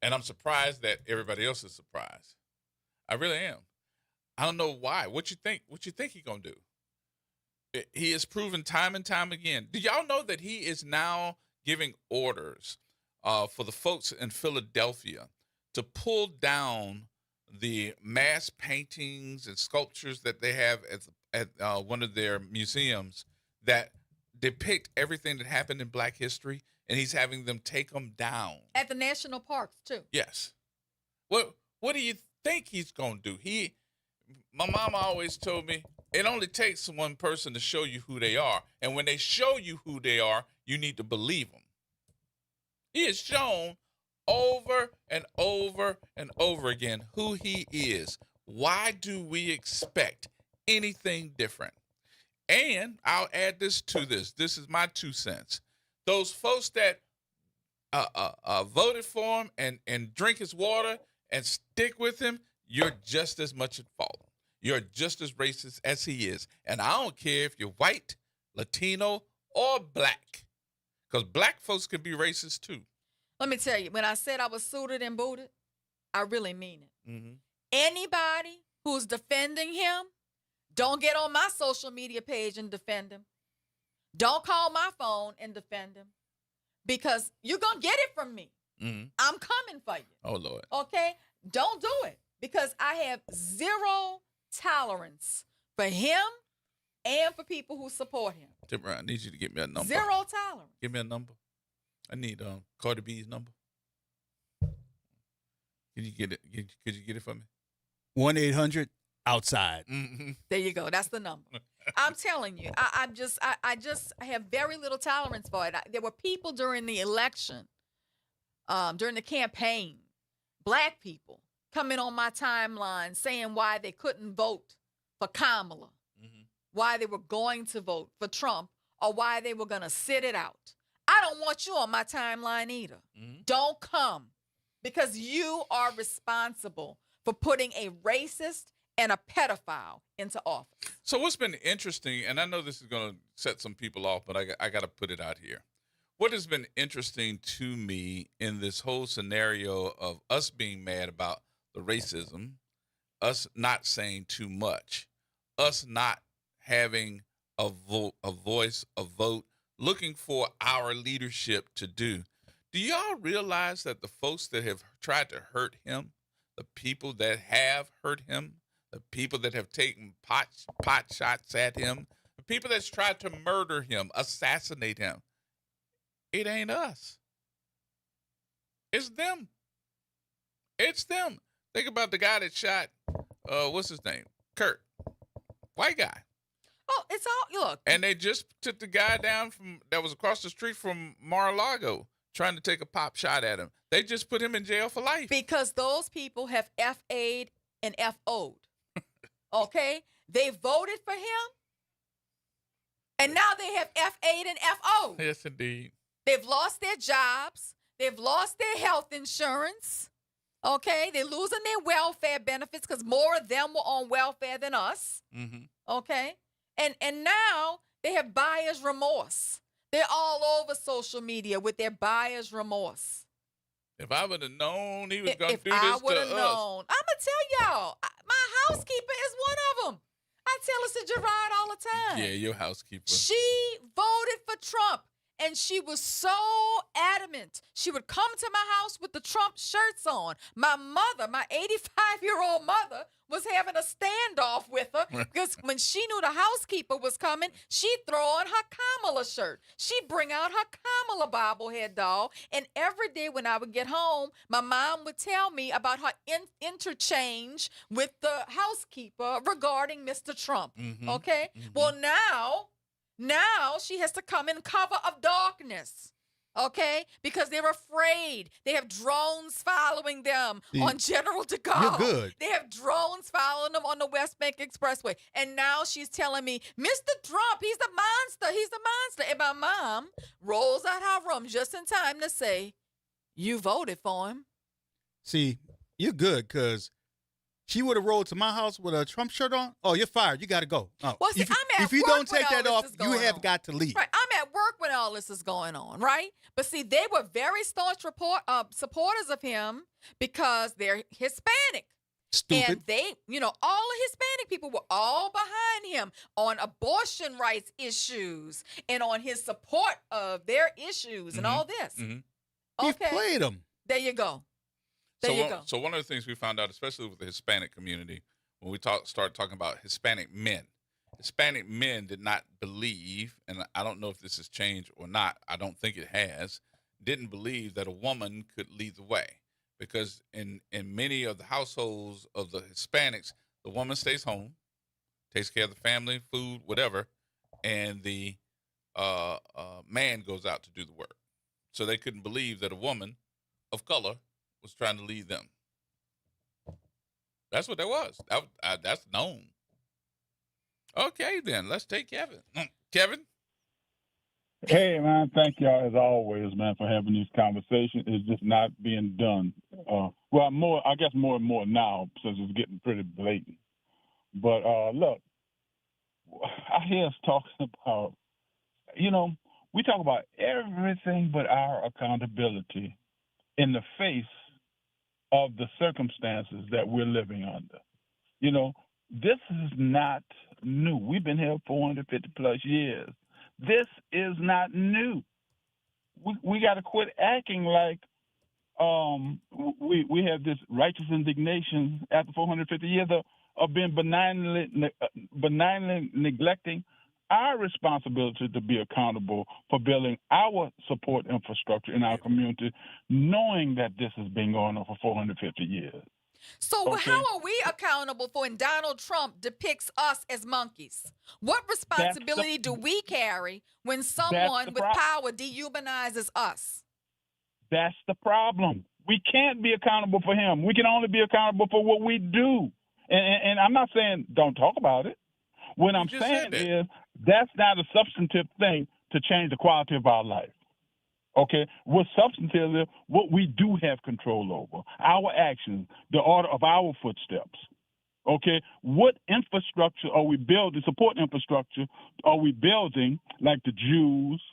And I'm surprised that everybody else is surprised. I really am. I don't know why. What you think he gonna do? He has proven time and time again. Do y'all know that he is now giving orders for the folks in Philadelphia to pull down the mass paintings and sculptures that they have at one of their museums that depict everything that happened in Black history, and he's having them take them down At the national parks too. Yes. What do you think he's gonna do? My mama always told me it only takes one person to show you who they are, and when they show you who they are, you need to believe them. He has shown over and over and over again who he is. Why do we expect anything different? And I'll add this to this. This is my 2 cents. Those folks that voted for him and drink his water and stick with him, you're just as much at fault. You're just as racist as he is. And I don't care if you're white, Latino, or Black, because Black folks can be racist too. Let me tell you, when I said I was suited and booted, I really mean it. Mm-hmm. Anybody who's defending him, don't get on my social media page and defend him. Don't call my phone and defend him, because you're going to get it from me. Mm-hmm. I'm coming for you. Oh, Lord. Okay? Don't do it, because I have zero tolerance for him and for people who support him. Timber, I need you to get me a number. Zero tolerance. Give me a number. I need Cardi B's number. Can you get it? Could you get it for me? 1-800-OUTSIDE. Mm-hmm. There you go. That's the number. I'm telling you, I just have very little tolerance for it. There were people during the election, during the campaign, Black people coming on my timeline saying why they couldn't vote for Kamala, why they were going to vote for Trump, or why they were going to sit it out. I don't want you on my timeline either. Don't come, because you are responsible for putting a racist and a pedophile into office. So what's been interesting, and I know this is going to set some people off, but I got to put it out here. What has been interesting to me in this whole scenario of us being mad about the racism, us not saying too much, us not having a voice, a vote, looking for our leadership to do. Do y'all realize that the folks that have tried to hurt him, the people that have hurt him, the people that have taken pot shots at him, the people that's tried to murder him, assassinate him, it ain't us. It's them. It's them. Think about the guy that shot, what's his name? Kurt. White guy. Oh, it's all, look. And they just took the guy down that was across the street from Mar-a-Lago trying to take a pop shot at him. They just put him in jail for life. Because those people have FA'd and FO'd. Okay? They voted for him, and now they have FA'd and FO'd. Yes, indeed. They've lost their jobs. They've lost their health insurance. Okay? They're losing their welfare benefits because more of them were on welfare than us. Mm-hmm. Okay? And now they have buyer's remorse. They're all over social media with their buyer's remorse. If I would have known he was going to do If I this would to have us. known. I'm going to tell y'all, my housekeeper is one of them. I tell Sister Gerod all the time. Yeah, your housekeeper. She voted for Trump, and she was so adamant. She would come to my house with the Trump shirts on. My mother, my 85-year-old mother, was having a standoff with her because when she knew the housekeeper was coming, she'd throw on her Kamala shirt. She'd bring out her Kamala bobblehead doll. And every day when I would get home, my mom would tell me about her interchange with the housekeeper regarding Mr. Trump. Okay? Well, now she has to come in cover of darkness. Okay? Because they're afraid. They have drones following them on General de Gaulle. You're good. They have drones following them on the West Bank Expressway. And now she's telling me, Mr. Trump, he's the monster. He's the monster. And my mom rolls out her room just in time to say, you voted for him. See, you're good because she would have rolled to my house with a Trump shirt on. Oh, you're fired. You got to go. Oh. Well, see, if you don't take that off, you have got to leave. Right. I'm at work when all this is going on, right? But see, they were very staunch supporters of him because they're Hispanic. Stupid. And they, all the Hispanic people were all behind him on abortion rights issues and on his support of their issues and all this. Mm-hmm. He Okay. played them. There you go. There you go. So one of the things we found out, especially with the Hispanic community, when we started talking about Hispanic men did not believe, and I don't know if this has changed or not, I don't think it has, didn't believe that a woman could lead the way. Because in many of the households of the Hispanics, the woman stays home, takes care of the family, food, whatever, and the man goes out to do the work. So they couldn't believe that a woman of color was trying to lead them. That's what that was. That's known. Okay, then let's take Kevin. Kevin? Hey, man, thank y'all as always, man, for having these conversations. It's just not being done. I guess more and more now since it's getting pretty blatant. But look, I hear us talking about, we talk about everything but our accountability in the face of the circumstances that we're living under. This is not new. We've been here 450 plus years. This is not new. We got to quit acting like we have this righteous indignation after 450 years of being benignly neglecting our responsibility to be accountable for building our support infrastructure in our community, knowing that this has been going on for 450 years. So how are we accountable for when Donald Trump depicts us as monkeys? What responsibility do we carry when someone with power dehumanizes us? That's the problem. We can't be accountable for him. We can only be accountable for what we do. And I'm not saying don't talk about it. What I'm saying is that's not a substantive thing to change the quality of our life. Okay, what's substantive is what we do have control over, our actions, the order of our footsteps. Okay, what infrastructure are we building, support infrastructure are we building, like the Jews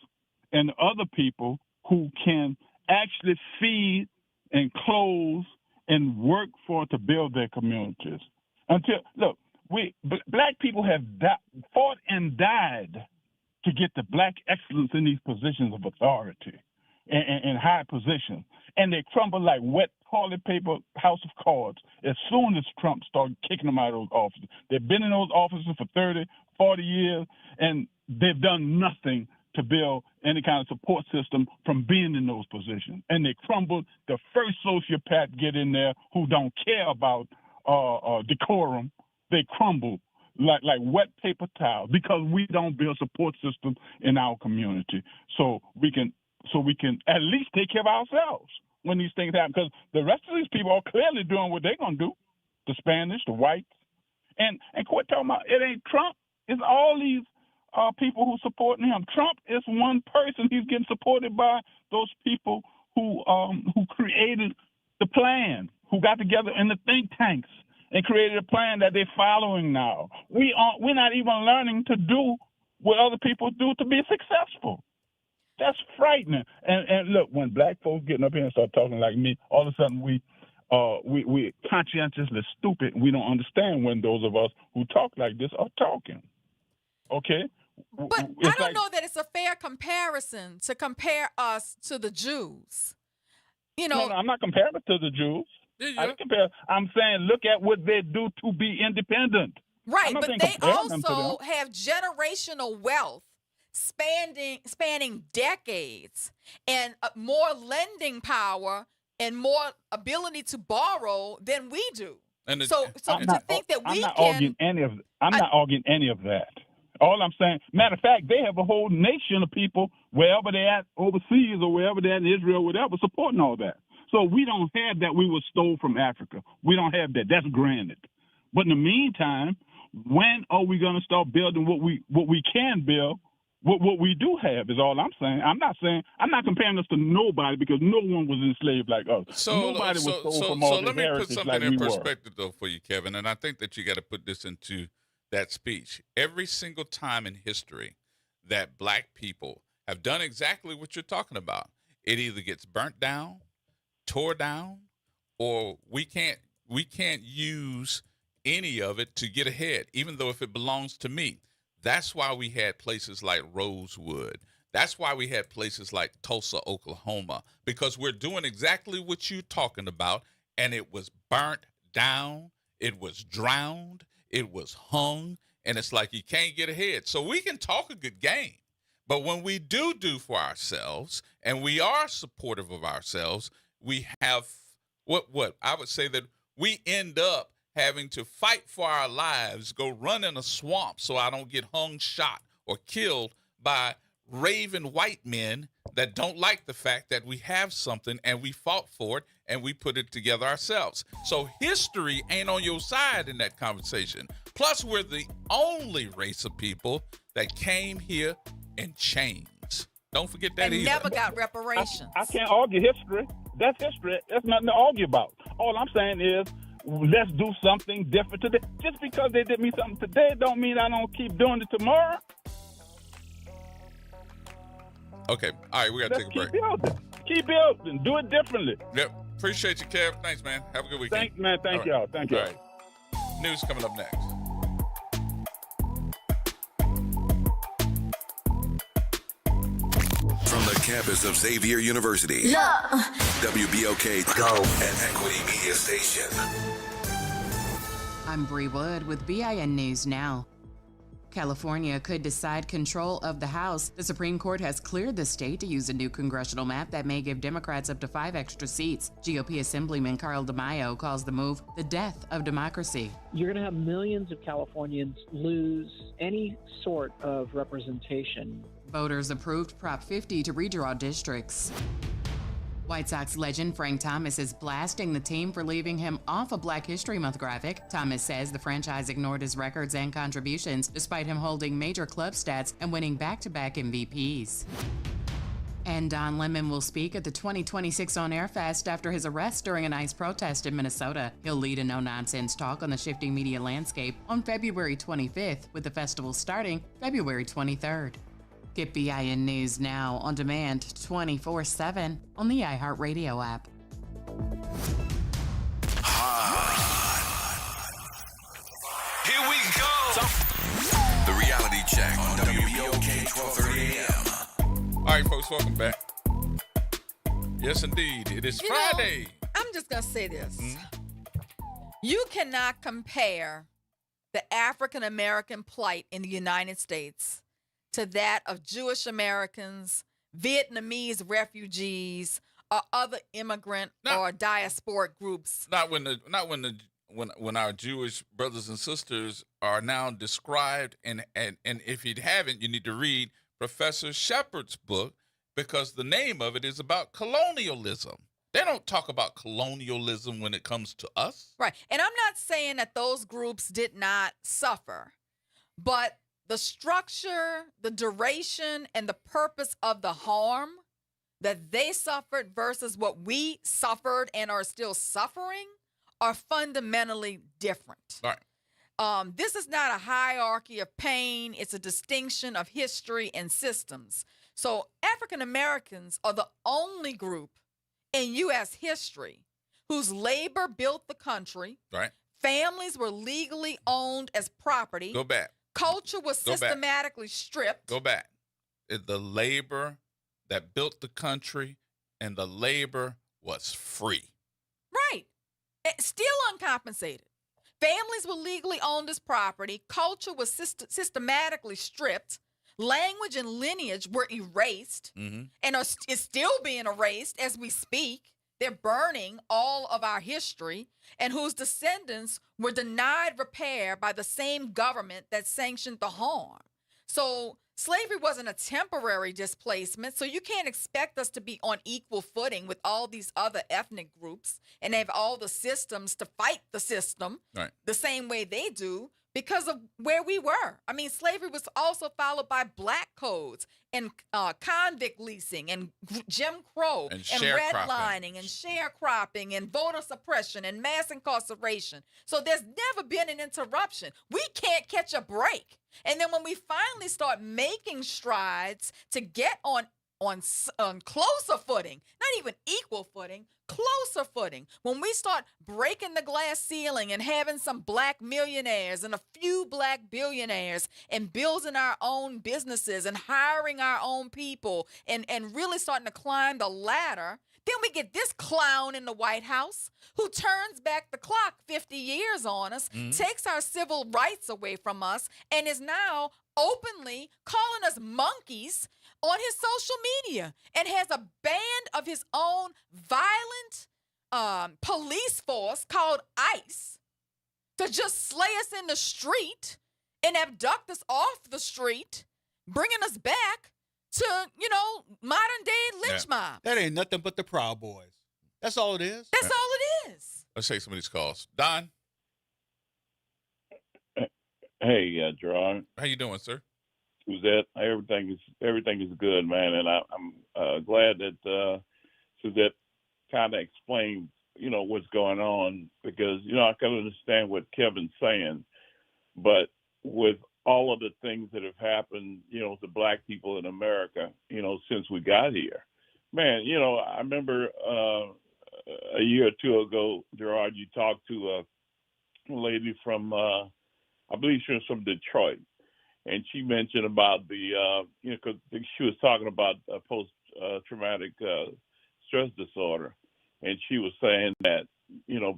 and other people who can actually feed and clothe and work to build their communities? Black people have fought and died to get the black excellence in these positions of authority and high positions. And they crumble like wet toilet paper house of cards as soon as Trump started kicking them out of those offices. They've been in those offices for 30, 40 years, and they've done nothing to build any kind of support system from being in those positions. And they crumbled. The first sociopath get in there who don't care about decorum, they crumble like wet paper towel because we don't build support system in our community. So we can at least take care of ourselves when these things happen, because the rest of these people are clearly doing what they're going to do, the Spanish, the whites. And quit talking about it ain't Trump. It's all these people who supporting him. Trump is one person. He's getting supported by those people who created the plan, who got together in the think tanks and created a plan that they're following now. We're not even learning to do what other people do to be successful. That's frightening. And look, when black folks getting up here and start talking like me, all of a sudden we conscientiously stupid. We don't understand when those of us who talk like this are talking. Okay? But I don't know that it's a fair comparison to compare us to the Jews. No, I'm not comparing it to the Jews. I'm saying look at what they do to be independent. Right, but they also have generational wealth spanning decades and more lending power and more ability to borrow than we do. And I'm not arguing any of that. All I'm saying, matter of fact, they have a whole nation of people wherever they're at overseas or wherever they're in Israel, whatever, supporting all that. So we don't have that. We were stole from Africa. We don't have that. That's granted. But in the meantime, when are we going to start building what we can build? What we do have is all I'm saying. I'm not comparing us to nobody because no one was enslaved like us. Nobody was stole from all the heritage like we were. So let me put something in perspective, though, for you, Kevin, and I think that you got to put this into that speech. Every single time in history that black people have done exactly what you're talking about, it either gets burnt down, tore down, or we can't we can't use any of it to get ahead, even though if it belongs to me. That's why we had places like Rosewood. That's why we had places like Tulsa, Oklahoma, because we're doing exactly what you're talking about, and it was burnt down, it was drowned, it was hung, and it's like you can't get ahead. So we can talk a good game, but when we do for ourselves, and we are supportive of ourselves, we have what I would say that we end up having to fight for our lives, go run in a swamp so I don't get hung, shot, or killed by raven white men that don't like the fact that we have something and we fought for it and we put it together ourselves. So history ain't on your side in that conversation. Plus, we're the only race of people that came here in chains. Don't forget that and either. never got reparations. I can't argue history. That's history. That's nothing to argue about. All I'm saying is, let's do something different today. Just because they did me something today don't mean I don't keep doing it tomorrow. Okay. All right, we got to take a break. Keep building. Do it differently. Yep. Appreciate you, Kev. Thanks, man. Have a good weekend. Thank y'all. Thank y'all. All right. News coming up next. From the campus of Xavier University, WBOK Go and Equity Media Station. I'm Bree Wood with BIN News Now. California could decide control of the House. The Supreme Court has cleared the state to use a new congressional map that may give Democrats up to 5 extra seats. GOP Assemblyman Carl DeMaio calls the move the death of democracy. You're going to have millions of Californians lose any sort of representation. Voters approved Prop 50 to redraw districts. White Sox legend Frank Thomas is blasting the team for leaving him off a Black History Month graphic. Thomas says the franchise ignored his records and contributions despite him holding major club stats and winning back-to-back MVPs. And Don Lemon will speak at the 2026 On Air Fest after his arrest during an ICE protest in Minnesota. He'll lead a no-nonsense talk on the shifting media landscape on February 25th, with the festival starting February 23rd. Get BIN News Now on demand 24/7 on the iHeartRadio app. Here we go. The reality check on WBOK 1230 AM. All right, folks, welcome back. Yes, indeed. It is Friday. I'm just going to say this. You cannot compare the African American plight in the United States to that of Jewish Americans, Vietnamese refugees, or other immigrant or diasporic groups. Not when our Jewish brothers and sisters are now described, and if you haven't, you need to read Professor Shepard's book, because the name of it is about colonialism. They don't talk about colonialism when it comes to us. Right. And I'm not saying that those groups did not suffer, but the structure, the duration, and the purpose of the harm that they suffered versus what we suffered and are still suffering are fundamentally different. Right. This is not a hierarchy of pain. It's a distinction of history and systems. So African Americans are the only group in U.S. history whose labor built the country. Right. Families were legally owned as property. Go back. Culture was systematically stripped. Go back. The labor that built the country, and the labor was free. Right. Still uncompensated. Families were legally owned as property. Culture was systematically stripped. Language and lineage were erased and is still being erased as we speak. They're burning all of our history, and whose descendants were denied repair by the same government that sanctioned the harm. So slavery wasn't a temporary displacement, so you can't expect us to be on equal footing with all these other ethnic groups and have all the systems to fight the system the same way they do, because of where we were. I mean, slavery was also followed by black codes and convict leasing and Jim Crow and redlining and sharecropping and voter suppression and mass incarceration. So there's never been an interruption. We can't catch a break. And then when we finally start making strides to get on on closer footing, not even equal footing, closer footing. When we start breaking the glass ceiling and having some black millionaires and a few black billionaires and building our own businesses and hiring our own people and really starting to climb the ladder, then we get this clown in the White House who turns back the clock 50 years on us, takes our civil rights away from us, and is now openly calling us monkeys on his social media and has a band of his own violent police force called ICE to just slay us in the street and abduct us off the street, bringing us back to, modern day lynch mob. That ain't nothing but the Proud Boys. That's all it is. That's all it is. Let's take some of these calls. Don? Hey, Gerard. How you doing, sir? Suzette, everything is good, man, and I'm glad that Suzette kind of explained, what's going on, because I can understand what Kevin's saying, but with all of the things that have happened, to black people in America, since we got here, man, I remember a year or two ago, Gerard, you talked to a lady from, I believe she was from Detroit. And she mentioned about the, because she was talking about post-traumatic stress disorder. And she was saying that,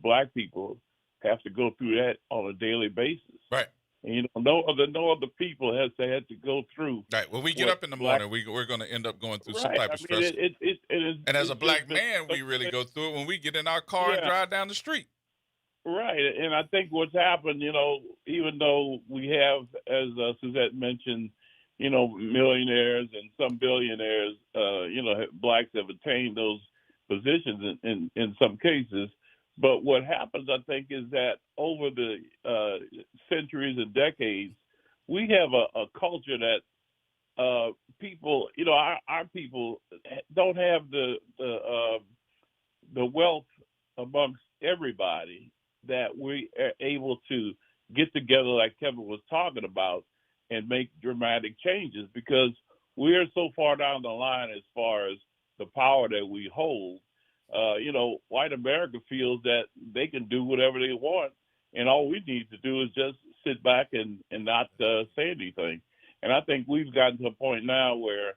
black people have to go through that on a daily basis. Right. And, no other people had to go through. Right. When we get up in the morning, we're going to end up going through some type of stress. And as a black man, we really go through it when we get in our car and drive down the street. Right, and I think what's happened, even though we have, as Suzette mentioned, millionaires and some billionaires, blacks have attained those positions in some cases. But what happens, I think, is that over the centuries and decades, we have a culture that people, our people don't have the wealth amongst everybody that we are able to get together, like Kevin was talking about, and make dramatic changes, because we're so far down the line as far as the power that we hold. White America feels that they can do whatever they want, and all we need to do is just sit back and not say anything. And I think we've gotten to a point now where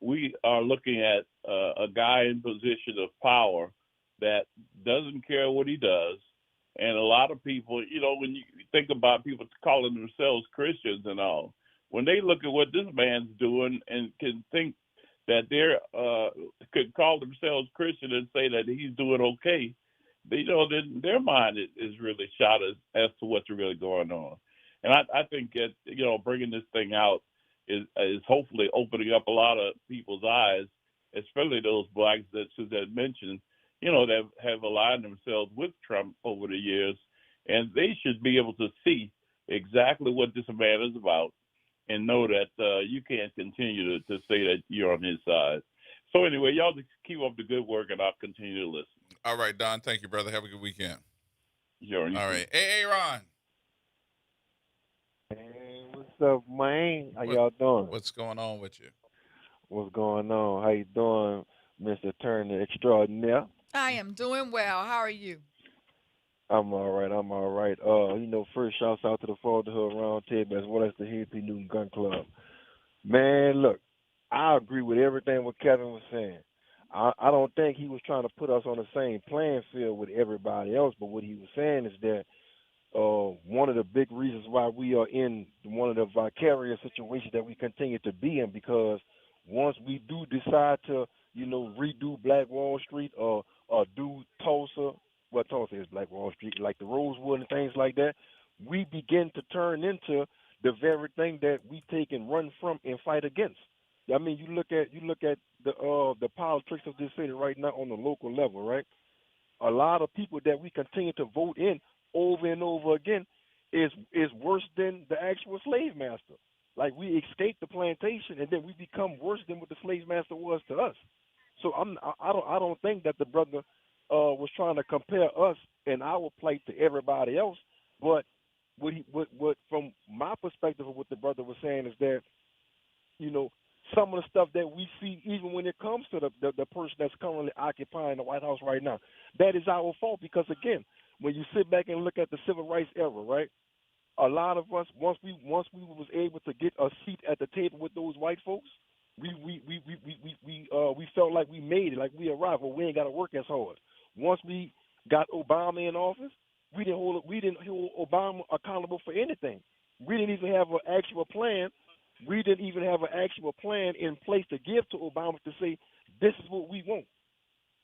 we are looking at a guy in position of power that doesn't care what he does. And a lot of people, when you think about people calling themselves Christians and all, when they look at what this man's doing and can think that they're could call themselves Christian and say that he's doing okay, then their mind is really shot as to what's really going on. And I think that bringing this thing out is hopefully opening up a lot of people's eyes, especially those blacks that Suzette mentioned, that have aligned themselves with Trump over the years, and they should be able to see exactly what this man is about and know that you can't continue to say that you're on his side. So anyway, y'all just keep up the good work, and I'll continue to listen. All right, Don. Thank you, brother. Have a good weekend. Sure. All right. Hey, Ron. Hey, what's up, man? How y'all doing? What's going on with you? What's going on? How you doing, Mr. Turner Extraordinaire? I am doing well. How are you? I'm all right. First, shouts out to the Fatherhood Roundtable as well as the Hippie Newton Gun Club. Man, look, I agree with everything what Kevin was saying. I don't think he was trying to put us on the same playing field with everybody else, but what he was saying is that one of the big reasons why we are in one of the vicarious situations that we continue to be in, because once we do decide to, redo Black Wall Street or do Tulsa, well, Tulsa is Black Wall Street, like the Rosewood and things like that, we begin to turn into the very thing that we take and run from and fight against. I mean, you look at the politics of this city right now on the local level, right? A lot of people that we continue to vote in over and over again is worse than the actual slave master. Like, we escape the plantation and then we become worse than what the slave master was to us. So I don't think that the brother was trying to compare us and our plight to everybody else. But what from my perspective of what the brother was saying is that, some of the stuff that we see, even when it comes to the person that's currently occupying the White House right now. That is our fault because, again, when you sit back and look at the civil rights era, right, a lot of us, once we was able to get a seat at the table with those white folks, we felt like we made it, like we arrived, but we ain't got to work as hard. Once we got Obama in office, we didn't hold Obama accountable for anything. We didn't even have an actual plan. We didn't even have an actual plan in place to give to Obama to say, this is what we want,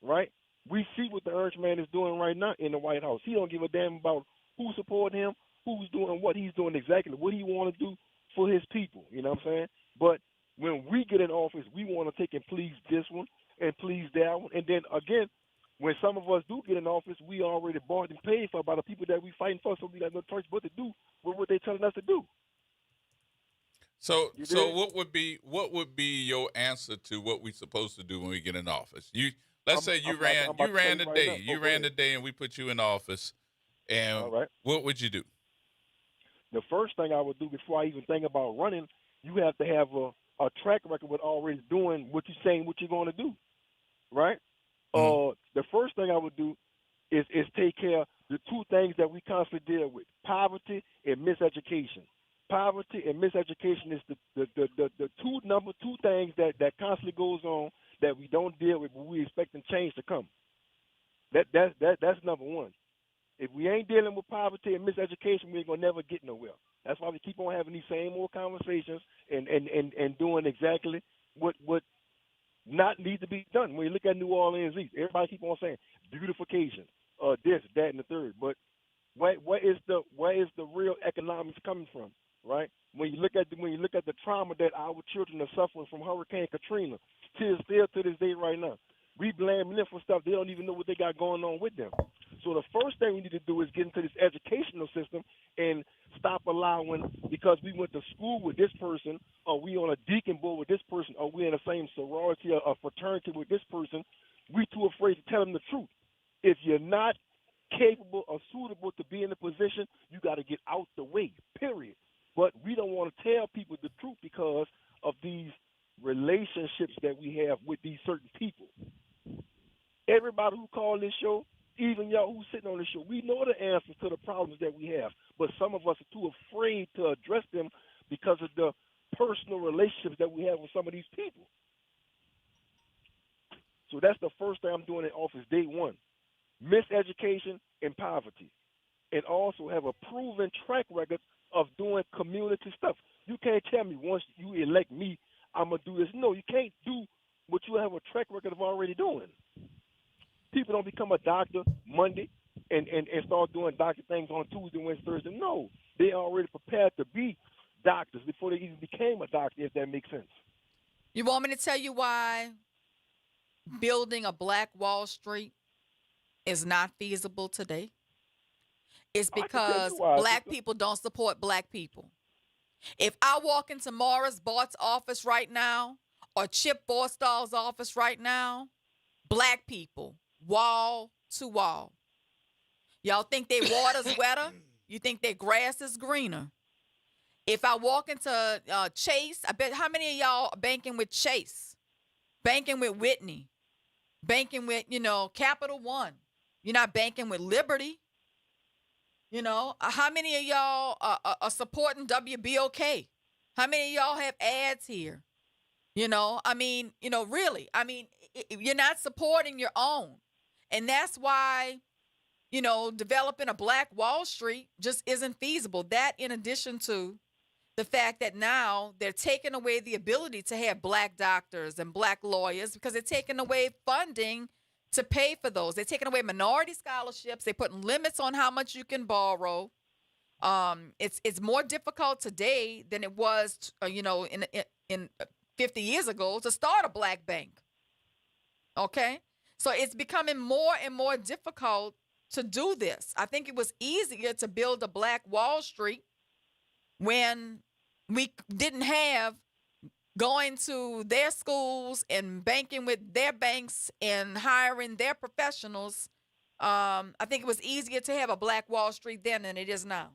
right? We see what the Orange Man is doing right now in the White House. He don't give a damn about who supporting him, who's doing what. He's doing exactly what he want to do for his people, you know what I'm saying? But when we get in office, we want to take and please this one and please that one. And then, again, when some of us do get in office, we already bought and paid for by the people that we fighting for, so we got no choice but to do what they telling us to do. So what would be your answer to what we're supposed to do when we get in office? Let's say you ran today, and we put you in office, and what would you do? The first thing I would do before I even think about running, you have to have a track record with already doing what you're saying what you're going to do, right? The first thing I would do is take care of the two things that we constantly deal with: poverty and miseducation. Poverty and miseducation is the number two things that constantly goes on that we don't deal with, but we expecting change to come. That's number one. If we ain't dealing with poverty and miseducation, we ain't gonna never get nowhere. That's why we keep on having these same old conversations and doing exactly what not need to be done. When you look at New Orleans East, everybody keep on saying beautification, this, that, and the third. But where is the real economics coming from? Right? When you look at the trauma that our children are suffering from Hurricane Katrina, still to this day right now, we blame them for stuff they don't even know what they got going on with them. So the first thing we need to do is get into this educational system and stop allowing, because we went to school with this person, or we on a deacon board with this person, or we in the same sorority or fraternity with this person, we too afraid to tell them the truth. If you're not capable or suitable to be in a position, you got to get out the way, period. But we don't want to tell people the truth because of these relationships that we have with these certain people. Everybody who called this show, even y'all who's sitting on this show, we know the answers to the problems that we have, but some of us are too afraid to address them because of the personal relationships that we have with some of these people. So that's the first thing I'm doing in office, day one: miseducation and poverty, and also have a proven track record of doing community stuff. You can't tell me once you elect me, I'm going to do this. No, you can't do what you have a track record of already doing. People don't become a doctor Monday and start doing doctor things on Tuesday, Wednesday, Thursday. No, they already prepared to be doctors before they even became a doctor, if that makes sense. You want me to tell you why building a Black Wall Street is not feasible today? It's because Black people don't support Black people. If I walk into Morris Bart's office right now, or Chip Forstall's office right now, Black people, wall to wall. Y'all think their water's wetter? You think their grass is greener? If I walk into Chase, I bet how many of y'all are banking with Chase, banking with Whitney, banking with, Capital One. You're not banking with Liberty. How many of y'all are supporting WBOK? How many of y'all have ads here? Really. You're not supporting your own. And that's why, developing a Black Wall Street just isn't feasible. That, in addition to the fact that now they're taking away the ability to have Black doctors and Black lawyers because they're taking away funding to pay for those. They're taking away minority scholarships. They're putting limits on how much you can borrow. It's more difficult today than it was, in 50 years ago to start a Black bank. Okay? So it's becoming more and more difficult to do this. I think it was easier to build a Black Wall Street when we didn't have going to their schools and banking with their banks and hiring their professionals. I think it was easier to have a Black Wall Street then than it is now.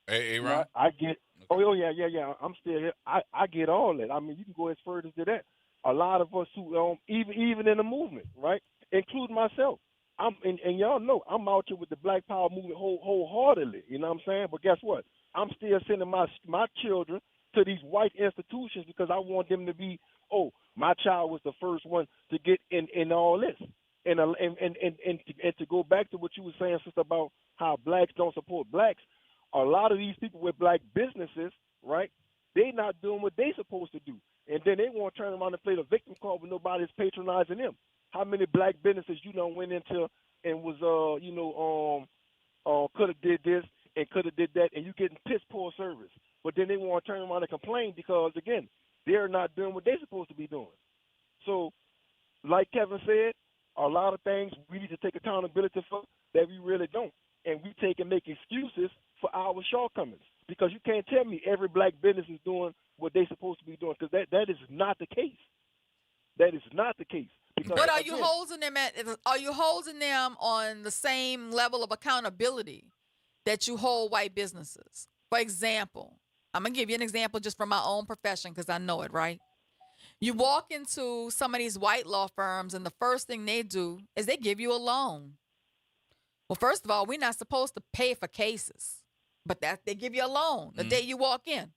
Hey, Ron? I get Oh, yeah. I'm still here. I get all that. I mean, you can go as further as that. A lot of us who, even in the movement, right, including myself, and y'all know I'm out here with the Black Power movement wholeheartedly. You know what I'm saying? But guess what? I'm still sending my children to these white institutions because I want them to be. Oh, my child was the first one to get in all this. And to go back to what you were saying, sister, about how blacks don't support blacks, a lot of these people with black businesses, right, they not doing what they supposed to do. And then they want to turn around and play the victim card when nobody's patronizing them. How many black businesses went into and was could have did this and could have did that, and you getting piss poor service. But then they want to turn around and complain because, again, they're not doing what they're supposed to be doing. So, like Kevin said, a lot of things we need to take accountability for that we really don't. And we take and make excuses for our shortcomings because you can't tell me every black business is doing what they're supposed to be doing because that is not the case. That is not the case. Because, but are you holding them are you holding them on the same level of accountability that you hold white businesses? For example, I'm going to give you an example just from my own profession because I know it, right? You walk into some of these white law firms and the first thing they do is they give you a loan. Well, first of all, we're not supposed to pay for cases, but they give you a loan the day you walk in.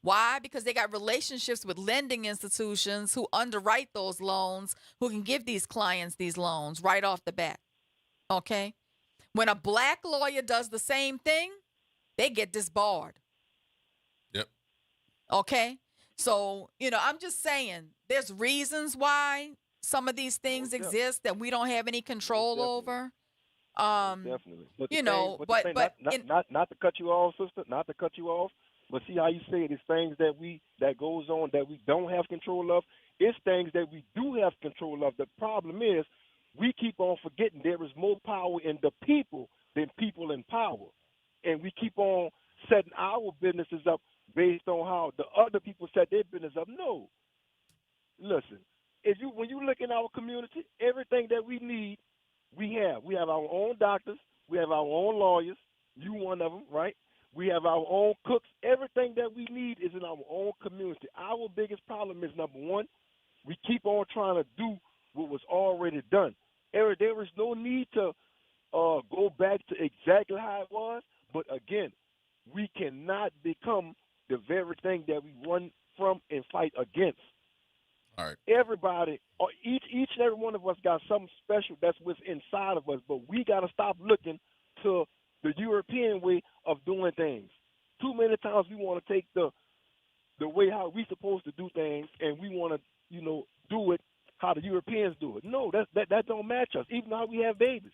Why? Because they got relationships with lending institutions who underwrite those loans, who can give these clients these loans right off the bat. Okay? When a black lawyer does the same thing, they get disbarred. Yep. Okay? So, I'm just saying there's reasons why some of these things exist that we don't have any control over. Definitely. But not to cut you off, sister, not to cut you off, but see how you say it is things that goes on that we don't have control of. It's things that we do have control of. The problem is we keep on forgetting there is more power in the people than people in power. And we keep on setting our businesses up based on how the other people set their business up. No. Listen, when you look in our community, everything that we need, we have. We have our own doctors. We have our own lawyers. You one of them, right? We have our own cooks. Everything that we need is in our own community. Our biggest problem is, number one, we keep on trying to do what was already done. There is no need to go back to exactly how it was, but again, we cannot become the very thing that we run from and fight against. All right. Everybody, each and every one of us got something special that's what's inside of us, but we got to stop looking to the European way of doing things. Too many times we want to take the way how we supposed to do things, and we want to, do it how the Europeans do it. No, that don't match us. Even how we have babies,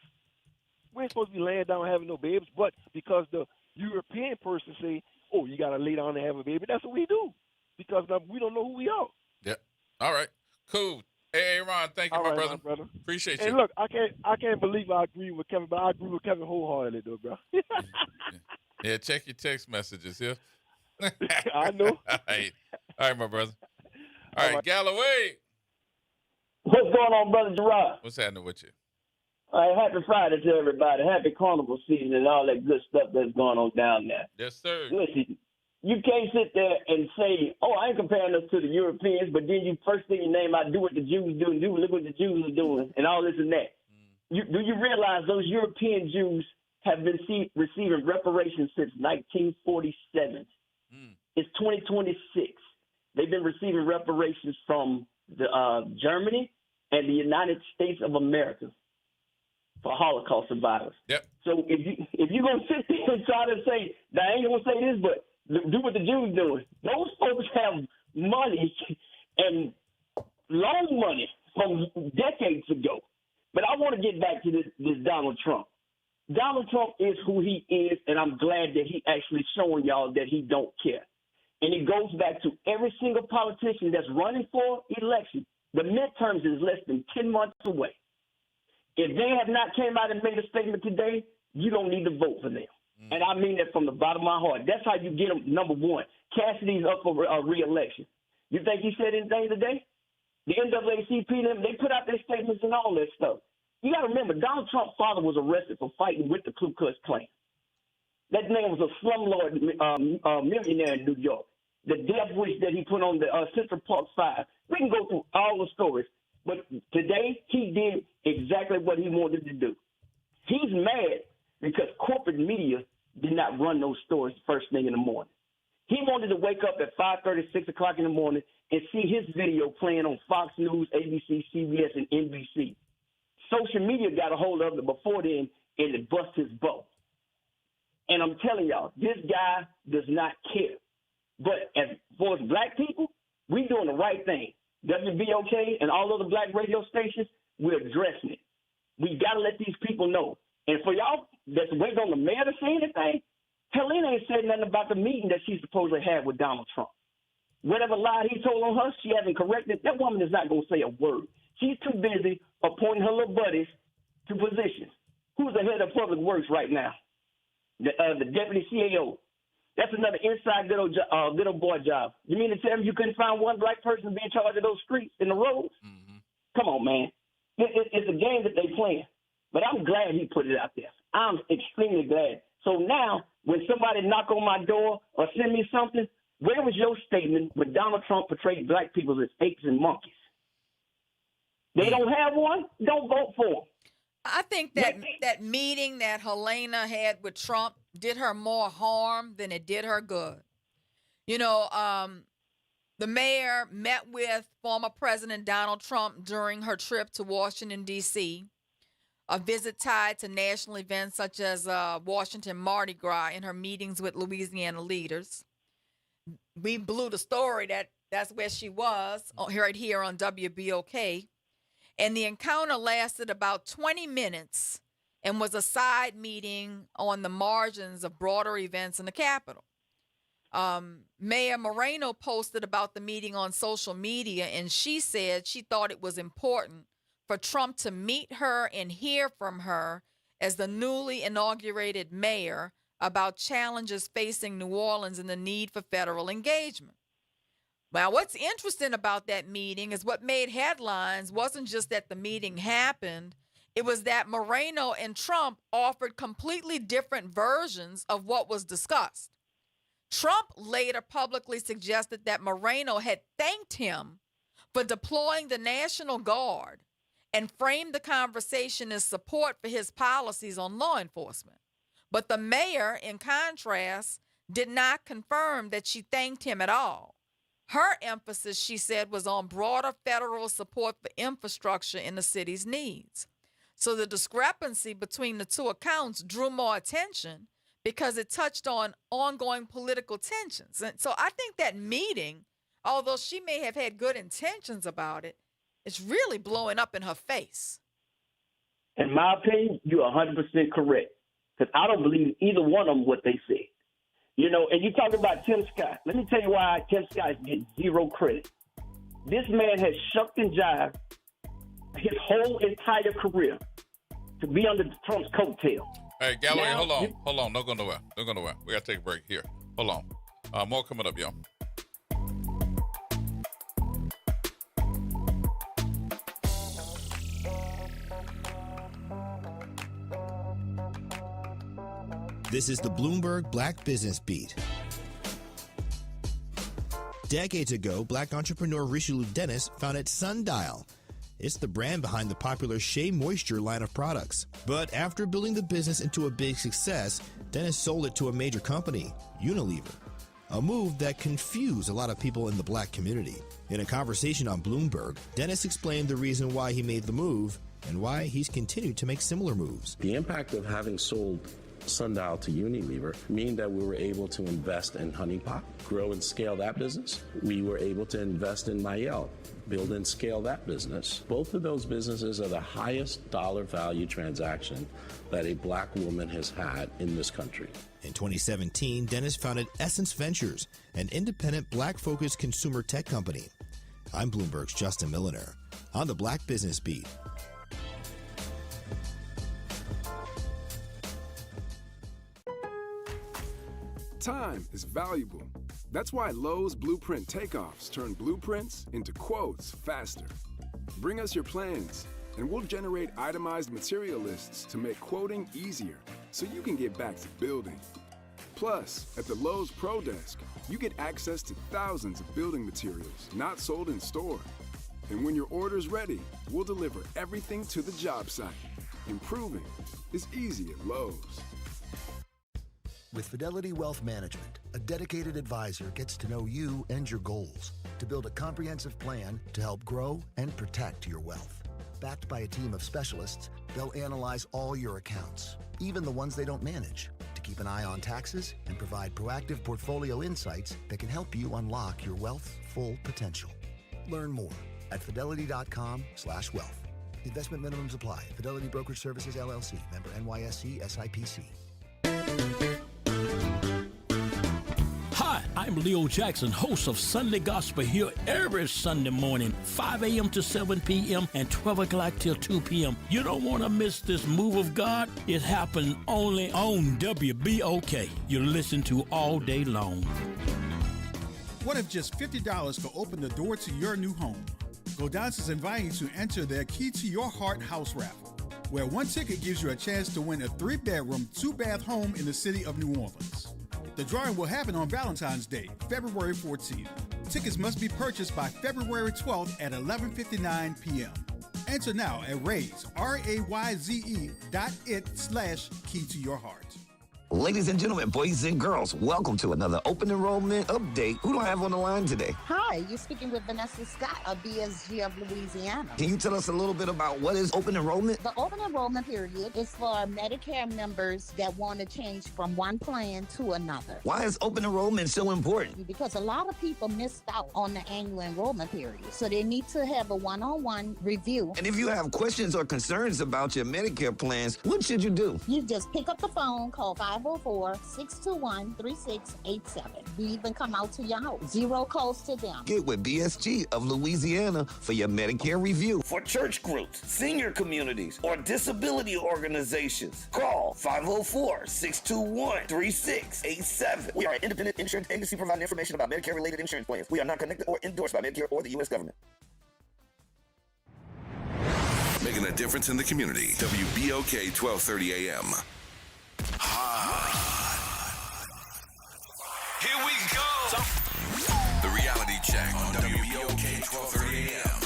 we ain't supposed to be laying down having no babies, but because the European person say, "Oh, you got to lay down and have a baby," that's what we do because we don't know who we are. Yep. All right. Cool. Hey, Ron, thank you, my brother. Appreciate you. And look, I can't believe I agree with Kevin, but I agree with Kevin wholeheartedly, though, bro. Yeah, check your text messages here. I know. All right, my brother. All right, Galloway. What's going on, Brother Gerod? What's happening with you? All right, happy Friday to everybody. Happy carnival season and all that good stuff that's going on down there. Yes, sir. Listen, you can't sit there and say, "Oh, I ain't comparing us to the Europeans," but then you first thing you name, I do what the Jews do, and look what the Jews are doing, and all this and that. Do you realize those European Jews have been receiving reparations since 1947? It's 2026. They've been receiving reparations from Germany and the United States of America for Holocaust survivors. Yep. So if you're gonna sit there and try to say, "I ain't gonna say this," but do what the Jews doing. Those folks have money and loan money from decades ago. But I want to get back to this Donald Trump. Donald Trump is who he is, and I'm glad that he actually showing y'all that he don't care. And it goes back to every single politician that's running for election. The midterms is less than 10 months away. If they have not came out and made a statement today, you don't need to vote for them. And I mean that from the bottom of my heart. That's how you get them, number one. Cassidy's up for re-election. You think he said anything today? The NAACP, they put out their statements and all that stuff. You got to remember, Donald Trump's father was arrested for fighting with the Ku Klux Klan. That man was a slumlord millionaire in New York. The death wish that he put on the Central Park 5. We can go through all the stories. But today, he did exactly what he wanted to do. He's mad because corporate media did not run those stories first thing in the morning. He wanted to wake up at 5:30, 6 o'clock in the morning and see his video playing on Fox News, ABC, CBS, and NBC. Social media got a hold of it before then, and it bust his bubble. And I'm telling y'all, this guy does not care. But as for us black people, we're doing the right thing. WBOK and all other black radio stations, we're addressing it. We got to let these people know. And for y'all that's waiting on the mayor to say anything, Helena ain't said nothing about the meeting that she supposedly had with Donald Trump. Whatever lie he told on her, she hasn't corrected. That woman is not going to say a word. She's too busy appointing her little buddies to positions. Who's the head of public works right now? The deputy CAO. That's another inside good old boy job. You mean to tell me you couldn't find one black person to be in charge of those streets and the roads? Mm-hmm. Come on, man. It's a game that they playing. But I'm glad he put it out there. I'm extremely glad. So now, when somebody knock on my door or send me something, where was your statement when Donald Trump portrayed black people as apes and monkeys? They don't have one? Don't vote for them. I think that meeting that Helena had with Trump did her more harm than it did her good. You know, the mayor met with former President Donald Trump during her trip to Washington, D.C., a visit tied to national events such as Washington Mardi Gras in her meetings with Louisiana leaders. We blew the story that's where she was right here on WBOK. And the encounter lasted about 20 minutes and was a side meeting on the margins of broader events in the Capitol. Mayor Moreno posted about the meeting on social media, and she said she thought it was important for Trump to meet her and hear from her as the newly inaugurated mayor about challenges facing New Orleans and the need for federal engagement. Now, what's interesting about that meeting is what made headlines wasn't just that the meeting happened. It was that Moreno and Trump offered completely different versions of what was discussed. Trump later publicly suggested that Moreno had thanked him for deploying the National Guard and framed the conversation as support for his policies on law enforcement. But the mayor, in contrast, did not confirm that she thanked him at all. Her emphasis, she said, was on broader federal support for infrastructure in the city's needs. So the discrepancy between the two accounts drew more attention because it touched on ongoing political tensions. And so I think that meeting, although she may have had good intentions about it, it's really blowing up in her face. In my opinion, you're 100% correct. Because I don't believe either one of them what they said. You know, and you talk about Tim Scott. Let me tell you why Tim Scott gets zero credit. This man has shucked and jived his whole entire career to be under Trump's coattail. Hey, Galloway, hold on. Don't go nowhere. We got to take a break here. Hold on. More coming up, y'all. This is the Bloomberg Black Business Beat. Decades ago, black entrepreneur Richelieu Dennis founded Sundial. It's the brand behind the popular Shea Moisture line of products. But after building the business into a big success, Dennis sold it to a major company, Unilever. A move that confused a lot of people in the black community. In a conversation on Bloomberg, Dennis explained the reason why he made the move and why he's continued to make similar moves. The impact of having sold Sundial to Unilever mean that we were able to invest in Honey Pot, grow and scale that business. We were able to invest in Mayel, build and scale that business. Both of those businesses are the highest dollar value transaction that a black woman has had in this country. In 2017, Dennis founded Essence Ventures, an independent black-focused consumer tech company. I'm Bloomberg's Justin Milliner on the Black Business Beat. Time is valuable. That's why Lowe's Blueprint Takeoffs turn blueprints into quotes faster. Bring us your plans, and we'll generate itemized material lists to make quoting easier so you can get back to building. Plus, at the Lowe's Pro Desk, you get access to thousands of building materials not sold in store. And when your order's ready, we'll deliver everything to the job site. Improving is easy at Lowe's. With Fidelity Wealth Management, a dedicated advisor gets to know you and your goals to build a comprehensive plan to help grow and protect your wealth. Backed by a team of specialists, they'll analyze all your accounts, even the ones they don't manage, to keep an eye on taxes and provide proactive portfolio insights that can help you unlock your wealth's full potential. Learn more at fidelity.com/wealth. Investment minimums apply. Fidelity Brokerage Services, LLC. Member NYSE SIPC. Hi, I'm Leo Jackson, host of Sunday Gospel here every Sunday morning, 5 a.m. to 7 p.m. and 12 o'clock till 2 p.m. You don't want to miss this move of God. It happens only on WBOK. You listen to all day long. What if just $50 could open the door to your new home? Godance is inviting you to enter their Key to Your Heart house raffle, where one ticket gives you a chance to win a 3-bedroom, 2-bath home in the city of New Orleans. The drawing will happen on Valentine's Day, February 14th. Tickets must be purchased by February 12th at 11:59 p.m. Enter now at RAYZE.it/Key to Your Heart. Ladies and gentlemen, boys and girls, welcome to another open enrollment update. Who do I have on the line today? Hi, you're speaking with Vanessa Scott of BSG of Louisiana. Can you tell us a little bit about what is open enrollment? The open enrollment period is for Medicare members that want to change from one plan to another. Why is open enrollment so important? Because a lot of people missed out on the annual enrollment period, so they need to have a one-on-one review. And if you have questions or concerns about your Medicare plans, what should you do? You just pick up the phone, call 504-621-3687. We even come out to your house. Zero cost to them. Get with BSG of Louisiana for your Medicare review. For church groups, senior communities, or disability organizations, call 504-621-3687. We are an independent insurance agency providing information about Medicare-related insurance plans. We are not connected or endorsed by Medicare or the U.S. government. Making a difference in the community. WBOK 1230 AM. Here we go. The reality check on WBOK 1230 AM.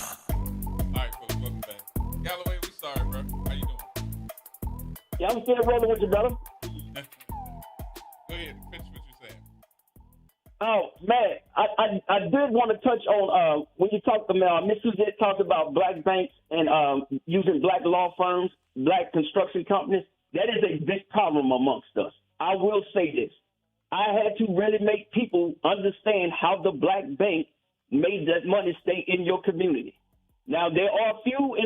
All right, folks, welcome back. Galloway, we sorry, bro. How you doing? Yeah, I'm still rolling with you, brother. Go ahead, finish what you're saying. Oh man, I did want to touch on when you talked about Miss Suzette talked about black banks and using black law firms, black construction companies. That is a big problem amongst us. I will say this. I had to really make people understand how the black bank made that money stay in your community. Now, there are a few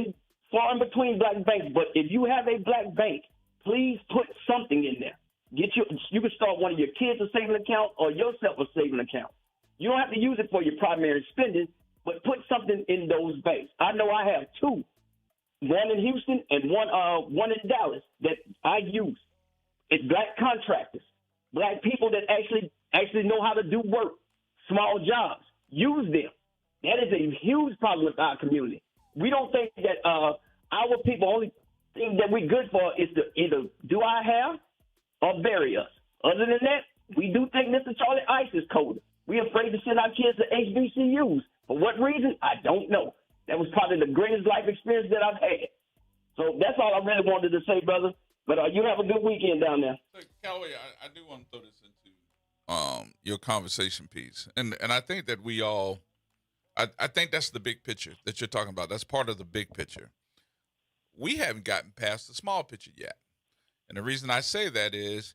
far in between black banks, but if you have a black bank, please put something in there. You can start one of your kids a saving account or yourself a saving account. You don't have to use it for your primary spending, but put something in those banks. I know I have two. One in Houston and one in Dallas that I use. It's black contractors, black people that actually know how to do work, small jobs. Use them. That is a huge problem with our community. We don't think that our people only thing that we're good for is to either do our hair or bury us. Other than that, we do think Mr. Charlie Ice is colder. We're afraid to send our kids to HBCUs. For what reason? I don't know. That was probably the greatest life experience that I've had. So that's all I really wanted to say, brother. But you have a good weekend down there. So, Callaway, I do want to throw this into your conversation piece. And I think that we all, I think that's the big picture that you're talking about. That's part of the big picture. We haven't gotten past the small picture yet. And the reason I say that is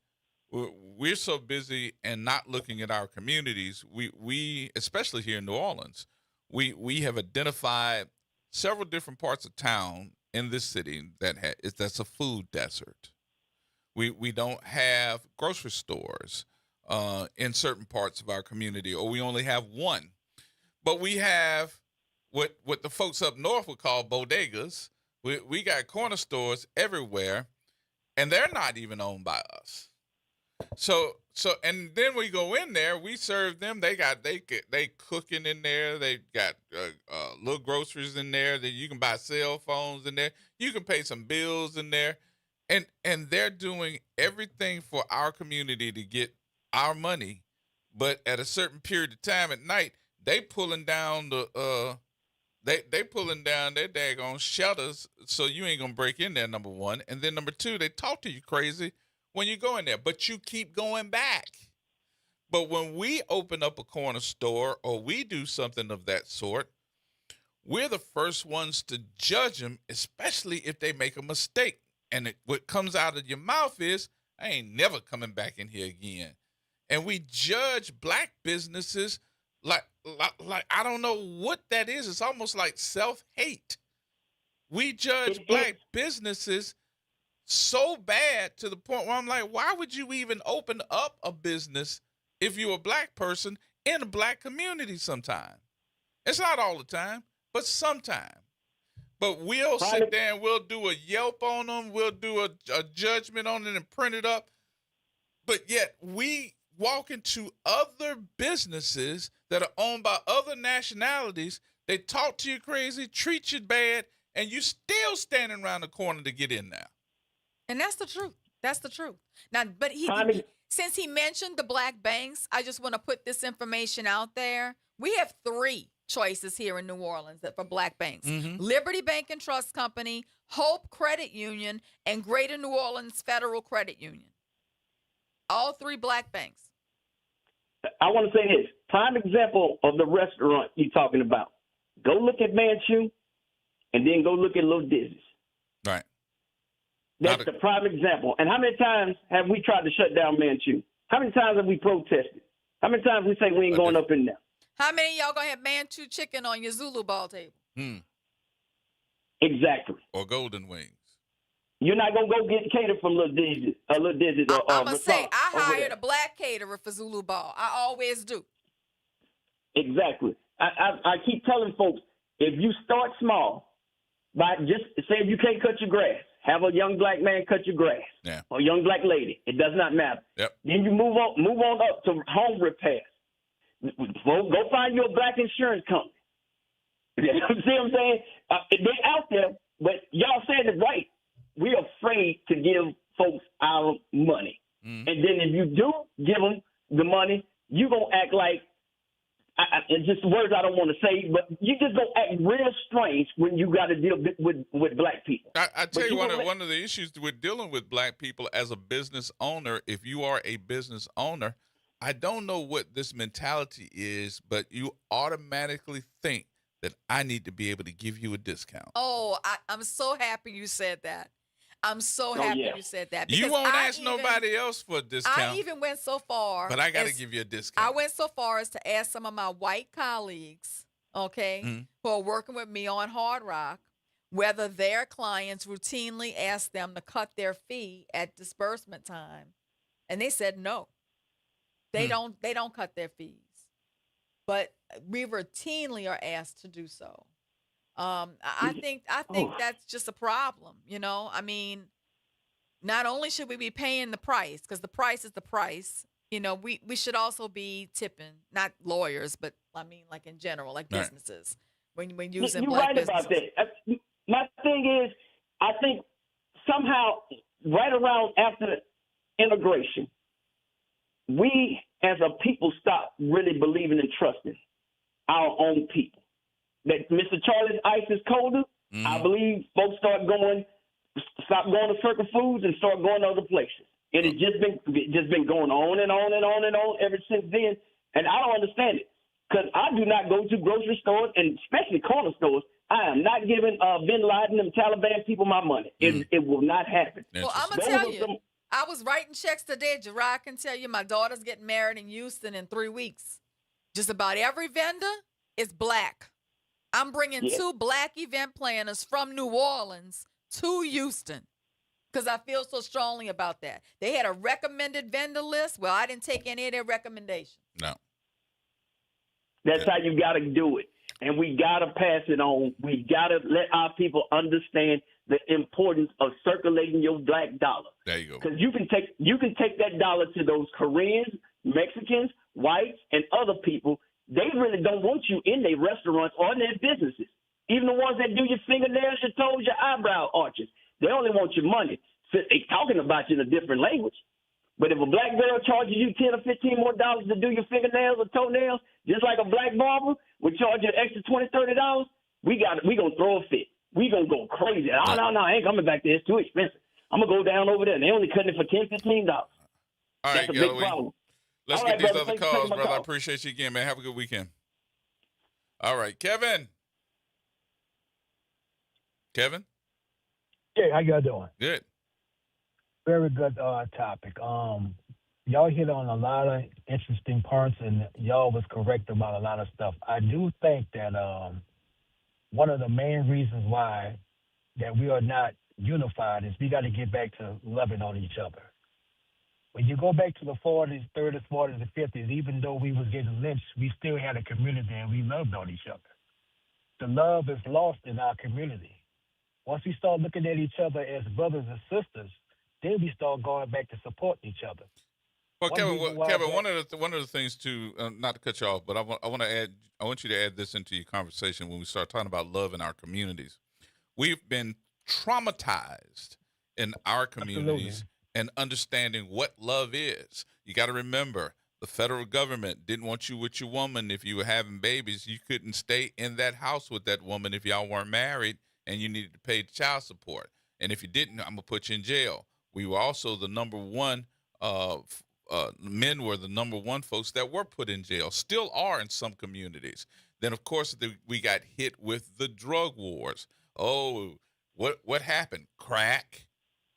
we're so busy and not looking at our communities. We especially here in New Orleans, we have identified several different parts of town in this city that's a food desert. We don't have grocery stores in certain parts of our community, or we only have one. But we have what the folks up north would call bodegas. We got corner stores everywhere, and they're not even owned by us. So and then we go in there, we serve them. They cooking in there. They got little groceries in there. That you can buy cell phones in there. You can pay some bills in there, and they're doing everything for our community to get our money, but at a certain period of time at night, they pulling down the they pulling down their daggone shutters so you ain't gonna break in there, number one. And then number two, they talk to you crazy when you go in there, but you keep going back. But when we open up a corner store or we do something of that sort, we're the first ones to judge them, especially if they make a mistake. And what comes out of your mouth is, I ain't never coming back in here again. And we judge black businesses like I don't know what that is. It's almost like self-hate. We judge black businesses so bad to the point where I'm like, why would you even open up a business if you're a black person in a black community sometime? It's not all the time, but sometime. But we'll sit there and we'll do a Yelp on them. We'll do a judgment on it and print it up. But yet we walk into other businesses that are owned by other nationalities. They talk to you crazy, treat you bad, and you still standing around the corner to get in there. And that's the truth. That's the truth. Now, but since he mentioned the black banks, I just want to put this information out there. We have 3 choices here in New Orleans for black banks. Mm-hmm. Liberty Bank and Trust Company, Hope Credit Union, and Greater New Orleans Federal Credit Union. All 3 black banks. I want to say this. Prime example of the restaurant you're talking about. Go look at Manchu and then go look at Little Dizzy's. Right. That's the prime example. And how many times have we tried to shut down Manchu? How many times have we protested? How many times we say we ain't going up in there? How many of y'all gonna have Manchu chicken on your Zulu ball table? Exactly. Or golden wings. You're not gonna go get catered from Little Dizzy's. I'm gonna say I hired a black caterer for Zulu ball. I always do. Exactly. I keep telling folks, if you start small, by just say if you can't cut your grass, have a young black man cut your grass. Yeah. Or a young black lady. It does not matter. Yep. Then you move on up to home repairs. Go find you a black insurance company. You see what I'm saying? They're out there, but y'all said it right. We're afraid to give folks our money. And then if you do give them the money, you're going to act like, it's just words I don't want to say, but you just going to act real strange when you got to deal with black people. I tell you, one of the issues with dealing with black people as a business owner, if you are a business owner, I don't know what this mentality is, but you automatically think that I need to be able to give you a discount. Oh, I'm so happy you said that. I'm so happy you said that. You won't ask nobody else for a discount. I even went so far. But I got to give you a discount. I went so far as to ask some of my white colleagues, who are working with me on Hard Rock, whether their clients routinely ask them to cut their fee at disbursement time. And they said no. They don't cut their fees. But we routinely are asked to do so. I think that's just a problem, I mean, not only should we be paying the price, because the price is the price, we should also be tipping, not lawyers, but I mean, like in general, like businesses, when using black businesses. You're right about that. My thing is, I think somehow right around after integration, we as a people stop really believing and trusting our own people. That Mr. Charlie's ice is colder. I believe folks stop going to Circle Foods and start going to other places. It has just been going on and on and on and on ever since then. And I don't understand it because I do not go to grocery stores and especially corner stores. I am not giving Bin Laden and Taliban people my money. It will not happen. Well, I'm going to tell you, I was writing checks today. Gerard can tell you my daughter's getting married in Houston in 3 weeks. Just about every vendor is black. I'm bringing 2 black event planners from New Orleans to Houston because I feel so strongly about that. They had a recommended vendor list. Well, I didn't take any of their recommendations. No. That's how you got to do it. And we got to pass it on. We got to let our people understand the importance of circulating your black dollar. There you go. Because you can take that dollar to those Koreans, Mexicans, whites, and other people. They really don't want you in their restaurants or in their businesses. Even the ones that do your fingernails, your toes, your eyebrow arches. They only want your money. So they talking about you in a different language. But if a black girl charges you $10 or $15 more to do your fingernails or toenails, just like a black barber would charge you an extra $20, $30, we gonna throw a fit. We gonna go crazy. Oh no, I ain't coming back there. It's too expensive. I'm gonna go down over there. And they only cutting it for $10, $15. All right, That's a big problem. Let's All get right, these brother. other Thanks for taking calls, my brother. I call. appreciate you again, man. Have a good weekend. All right, Kevin. Kevin? Hey, how y'all doing? Good. Very good topic. Y'all hit on a lot of interesting parts, and y'all was correct about a lot of stuff. I do think that one of the main reasons why that we are not unified is we got to get back to loving on each other. When you go back to the 40s, 30s, 40s, and 50s, even though we was getting lynched, we still had a community and we loved on each other. The love is lost in our community. Once we start looking at each other as brothers and sisters, then we start going back to support each other. Well, Kevin, one of the things to not to cut you off, but I want you to add this into your conversation when we start talking about love in our communities. We've been traumatized in our communities and understanding what love is. You got to remember, the federal government didn't want you with your woman if you were having babies. You couldn't stay in that house with that woman if y'all weren't married and you needed to pay child support. And if you didn't, I'm going to put you in jail. We were also the number one, men were the number one folks that were put in jail, still are in some communities. Then, of course, we got hit with the drug wars. Oh, what happened? Crack.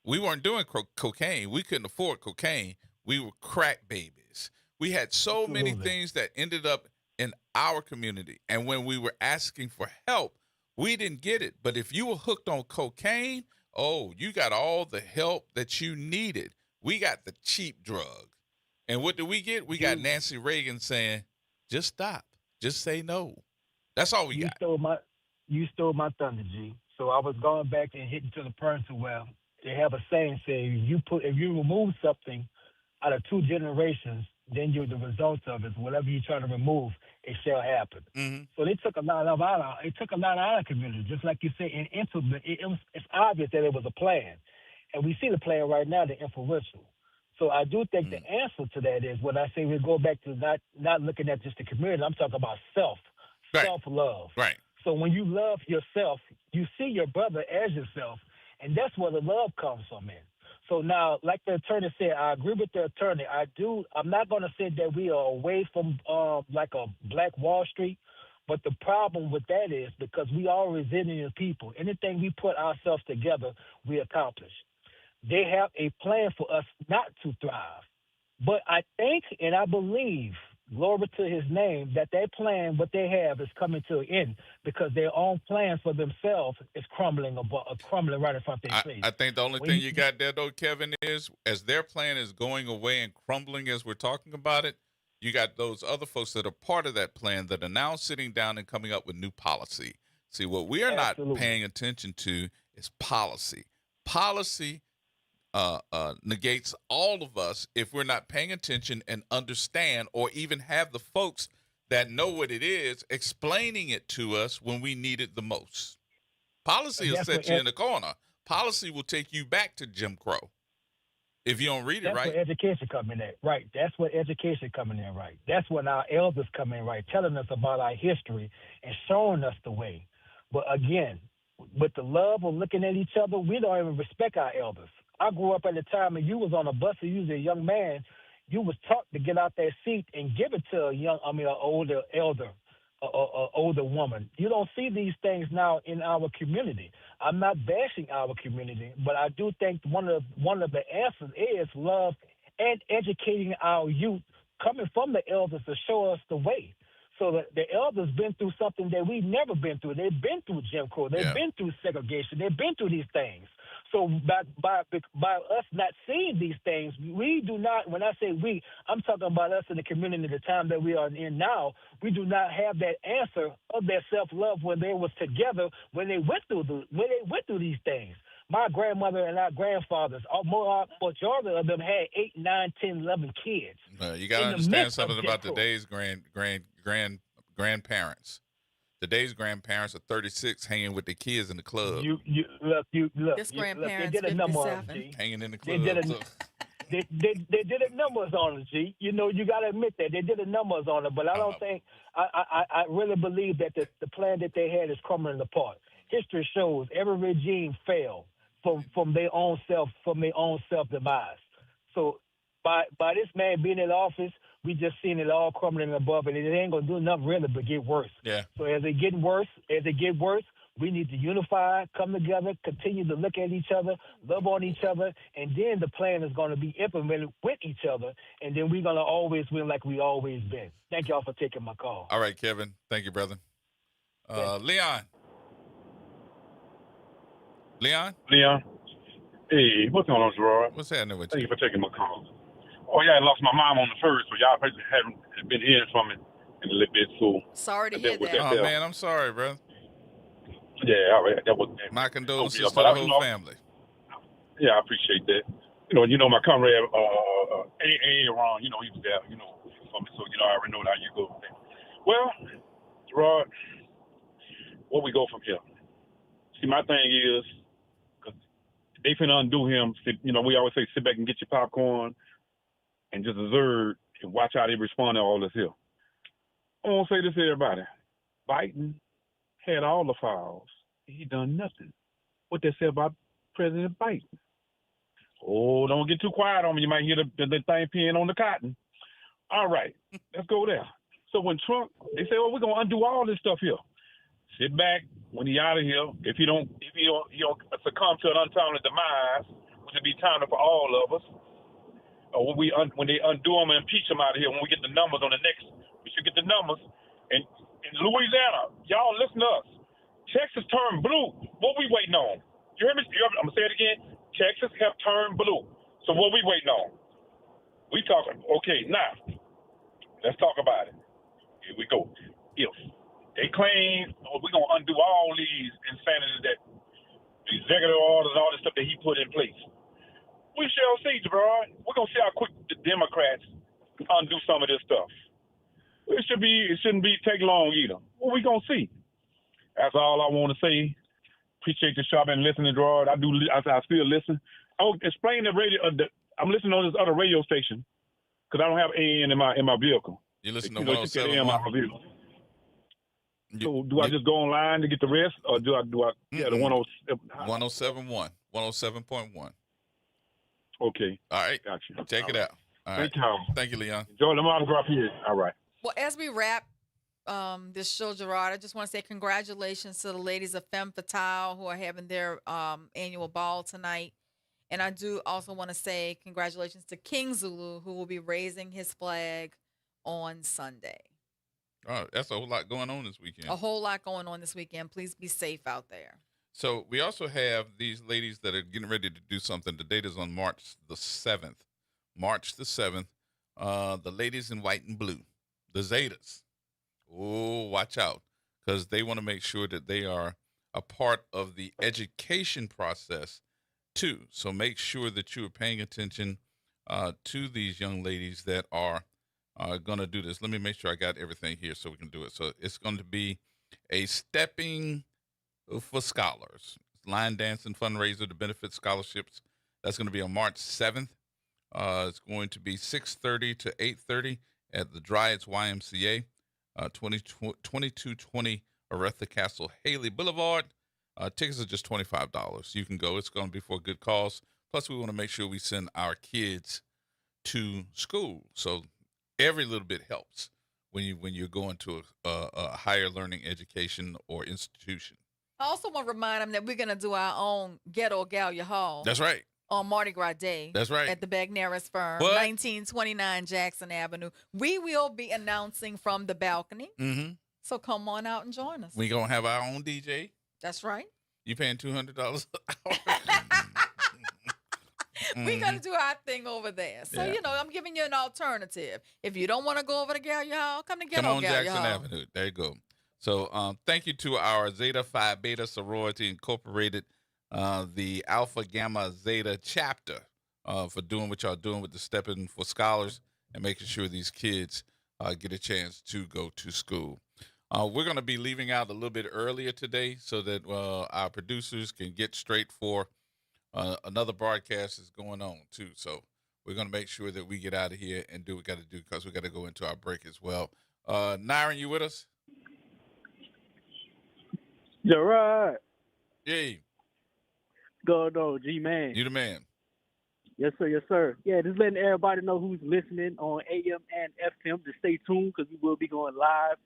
We weren't doing cocaine. We couldn't afford cocaine. We were crack babies. We had so many things that ended up in our community. And when we were asking for help, we didn't get it. But if you were hooked on cocaine, oh, you got all the help that you needed. We got the cheap drug. And what do we get? We got Nancy Reagan saying, just stop. Just say no. That's all we got. You stole my thunder, G. So I was going back and hitting to the person where they have a saying, if you remove something out of two generations, then the results of it, whatever you're trying to remove, it shall happen. Mm-hmm. So they took a lot out of the community, just like you said. It's obvious that it was a plan, and we see the plan right now, the influential. So I do think the answer to that is when I say we go back to not looking at just the community. I'm talking about self-love. Right. So when you love yourself, you see your brother as yourself, and that's where the love comes from, man. So now, like the attorney said, I agree with the attorney. I'm not going to say that we are away from like a Black Wall Street, but the problem with that is because we are resilient people. Anything we put ourselves together, we accomplish. They have a plan for us not to thrive. But I think and I believe, glory to his name, that their plan, what they have, is coming to an end because their own plans for themselves is crumbling right in front of their face. I think the only thing you got there, though, Kevin, is as their plan is going away and crumbling as we're talking about it, you got those other folks that are part of that plan that are now sitting down and coming up with new policy. See, what we are not paying attention to is policy. Policy negates all of us if we're not paying attention and understand, or even have the folks that know what it is explaining it to us when we need it the most. Policy will set you in the corner. Policy will take you back to Jim Crow if you don't read it right. That's where education coming in, right? That's where education coming in, right? That's when our elders come in, right? Telling us about our history and showing us the way. But again, with the love of looking at each other, we don't even respect our elders. I grew up at the time, and you was on a bus, and you was a young man. You was taught to get out that seat and give it to an older elder, older woman. You don't see these things now in our community. I'm not bashing our community, but I do think one of the answers is love and educating our youth, coming from the elders to show us the way. So that the elders been through something that we've never been through. They've been through Jim Crow. They've been through segregation. They've been through these things. So by us not seeing these things, we do not, when I say we, I'm talking about us in the community, the time that we are in now, we do not have that answer of their self-love when they was together, when they went through these things. My grandmother and our grandfathers, majority of them had 8, 9, 10, 11 kids. You got to understand something about today's grandparents. Today's grandparents are 36 hanging with the kids in the club. You look. This grandparents They did a number on 57. G. Hanging in the club. they did the numbers on it, G. You know, you got to admit that. They did the numbers on it, but I don't think, I really believe that the plan that they had is crumbling apart. History shows every regime failed from their own self-demise. So by this man being in office, we just seen it all crumbling above, and it ain't going to do nothing really but get worse. Yeah. So as it get worse, we need to unify, come together, continue to look at each other, love on each other, and then the plan is going to be implemented with each other, and then we're going to always win like we always been. Thank y'all for taking my call. All right, Kevin. Thank you, brother. Leon. Leon? Hey, what's going on, Gerard? What's happening with you? Thank you for taking my call. Oh, yeah, I lost my mom on the first, so y'all probably haven't been hearing from me in a little bit, so. Sorry to hear that. Oh, man, I'm sorry, brother. Yeah, all right. That was my condolences to but the whole family. Yeah, I appreciate that. My comrade ain't around. He was there. For me, so I already know how you go. Well, Gerard, where we go from here? See, my thing is, they finna undo him. We always say, sit back and get your popcorn and just observe and watch how they respond to all this here. I want to say this to everybody. Biden had all the files. He done nothing. What they say about President Biden? Oh, don't get too quiet on me. You might hear the thing peeing on the cotton. All right, let's go there. So when Trump, they say, we're going to undo all this stuff here. Sit back when he out of here. If he don't succumb to an untimely demise, which would be timely for all of us, or when they undo him and impeach him out of here, when we get the numbers on the next, we should get the numbers. And in Louisiana, y'all listen to us. Texas turned blue. What we waiting on? You hear me? I'm going to say it again. Texas have turned blue. So what we waiting on? We talking. Okay, now, let's talk about it. Here we go. If they claim we're going to undo all these insanities that the executive orders and all this stuff that he put in place, we shall see, Gerard. We're going to see how quick the Democrats undo some of this stuff. It shouldn't be take long either. What we going to see? That's all I want to say. Appreciate the show. I've been listening, Gerard. I still listen. I'll explain the radio. I'm listening on this other radio station because I don't have AN in my vehicle. You listen to 107.1? So do I just go online to get the rest, or do I? Yeah, the 107.1. 107.1. Okay. All right. Got you. Check it out. All right. Thank you, Leon. Enjoy the autograph here. All right. Well, as we wrap this show, Gerard, I just want to say congratulations to the ladies of Femme Fatale who are having their annual ball tonight. And I do also want to say congratulations to King Zulu, who will be raising his flag on Sunday. Oh, that's a whole lot going on this weekend. A whole lot going on this weekend. Please be safe out there. So we also have these ladies that are getting ready to do something. The date is on March the 7th. March the 7th. The ladies in white and blue, the Zetas. Oh, watch out, because they want to make sure that they are a part of the education process too. So make sure that you are paying attention to these young ladies that are going to do this. Let me make sure I got everything here so we can do it. So it's going to be a Stepping for Scholars line dancing fundraiser to benefit scholarships. That's going to be on March 7th. It's going to be 6:30 to 8:30 at the Dryads YMCA, 2220 Aretha Castle Haley Boulevard. Tickets are just $25. You can go. It's going to be for a good cause. Plus, we want to make sure we send our kids to school. So every little bit helps when you're going to a higher learning education or institution. I also want to remind them that we're going to do our own Ghetto Gallia Hall. That's right. On Mardi Gras Day. That's right. At the Bagneris Firm, 1929 Jackson Avenue. We will be announcing from the balcony. Mm-hmm. So come on out and join us. We're going to have our own DJ. That's right. You paying $200 an hour? We're going to do our thing over there. So, I'm giving you an alternative. If you don't want to go over to Gallia Hall, come to Ghetto Gallia Hall. Jackson Avenue. There you go. So thank you to our Zeta Phi Beta Sorority Incorporated, the Alpha Gamma Zeta chapter for doing what y'all doing with the Stepping for Scholars and making sure these kids get a chance to go to school. We're going to be leaving out a little bit earlier today so that our producers can get straight for another broadcast is going on too. So we're going to make sure that we get out of here and do what we got to do because we got to go into our break as well. Nyron, you with us? Gerod. Yay. Going on, G-Man. You the man. Yes, sir. Yes, sir. Yeah, just letting everybody know who's listening on AM and FM to stay tuned because we will be going live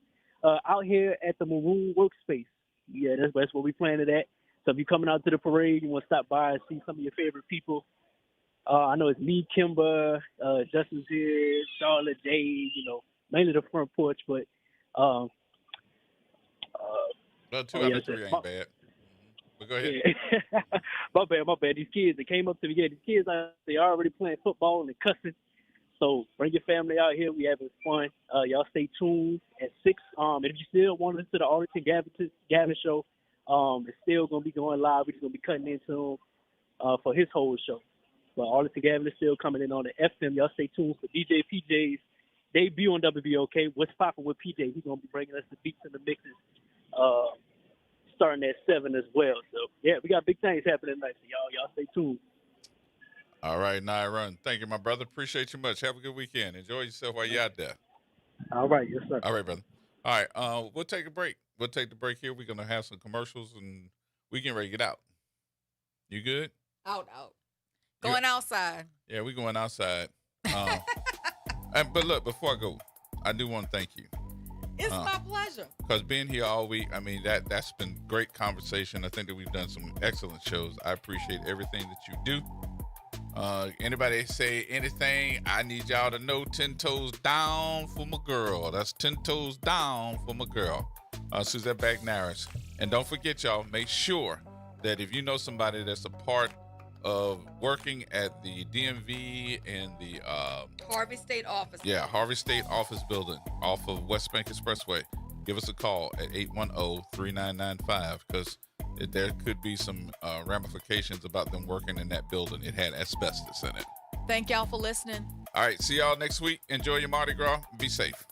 out here at the Maroon Workspace. Yeah, that's where we planned it at. So if you're coming out to the parade, you want to stop by and see some of your favorite people. I know it's me, Kimber, Justin's here, Charlotte, Jay, mainly the front porch, but 2 out of 3 ain't bad. But go ahead. Yeah. My bad. These kids that came up to me, these kids, they already playing football and cussing. So bring your family out here. We having fun. Y'all stay tuned at 6. If you still want to listen to the Arlington Gavin show, it's still going to be going live. We're just going to be cutting into him for his whole show. But Arlington Gavin is still coming in on the FM. Y'all stay tuned for DJ PJ's debut on WBOK. What's poppin' with PJ? He's going to be bringing us the beats and the mixes starting at 7 as well. So, yeah, we got big things happening tonight. So y'all stay tuned. All right, Nyron. Thank you, my brother. Appreciate you much. Have a good weekend. Enjoy yourself while you're out there. All right. Yes, sir. All right, brother. All right, we'll take a break. We'll take the break here. We're going to have some commercials, and we getting ready to get out. You good? Out. Going outside. Yeah, we're going outside. But look, before I go, I do want to thank you. It's my pleasure. Because being here all week, I mean, that's been great conversation. I think that we've done some excellent shows. I appreciate everything that you do. Anybody say anything, I need y'all to know 10 toes down for my girl. That's 10 toes down for my girl, Suzette Bagnaris. And don't forget, y'all, make sure that if you know somebody that's a part of working at the DMV and the Harvey State Office. Yeah, Harvey State Office Building off of West Bank Expressway, give us a call at 810-3995 because there could be some ramifications about them working in that building. It had asbestos in it. Thank y'all for listening. All right, see y'all next week. Enjoy your Mardi Gras. Be safe.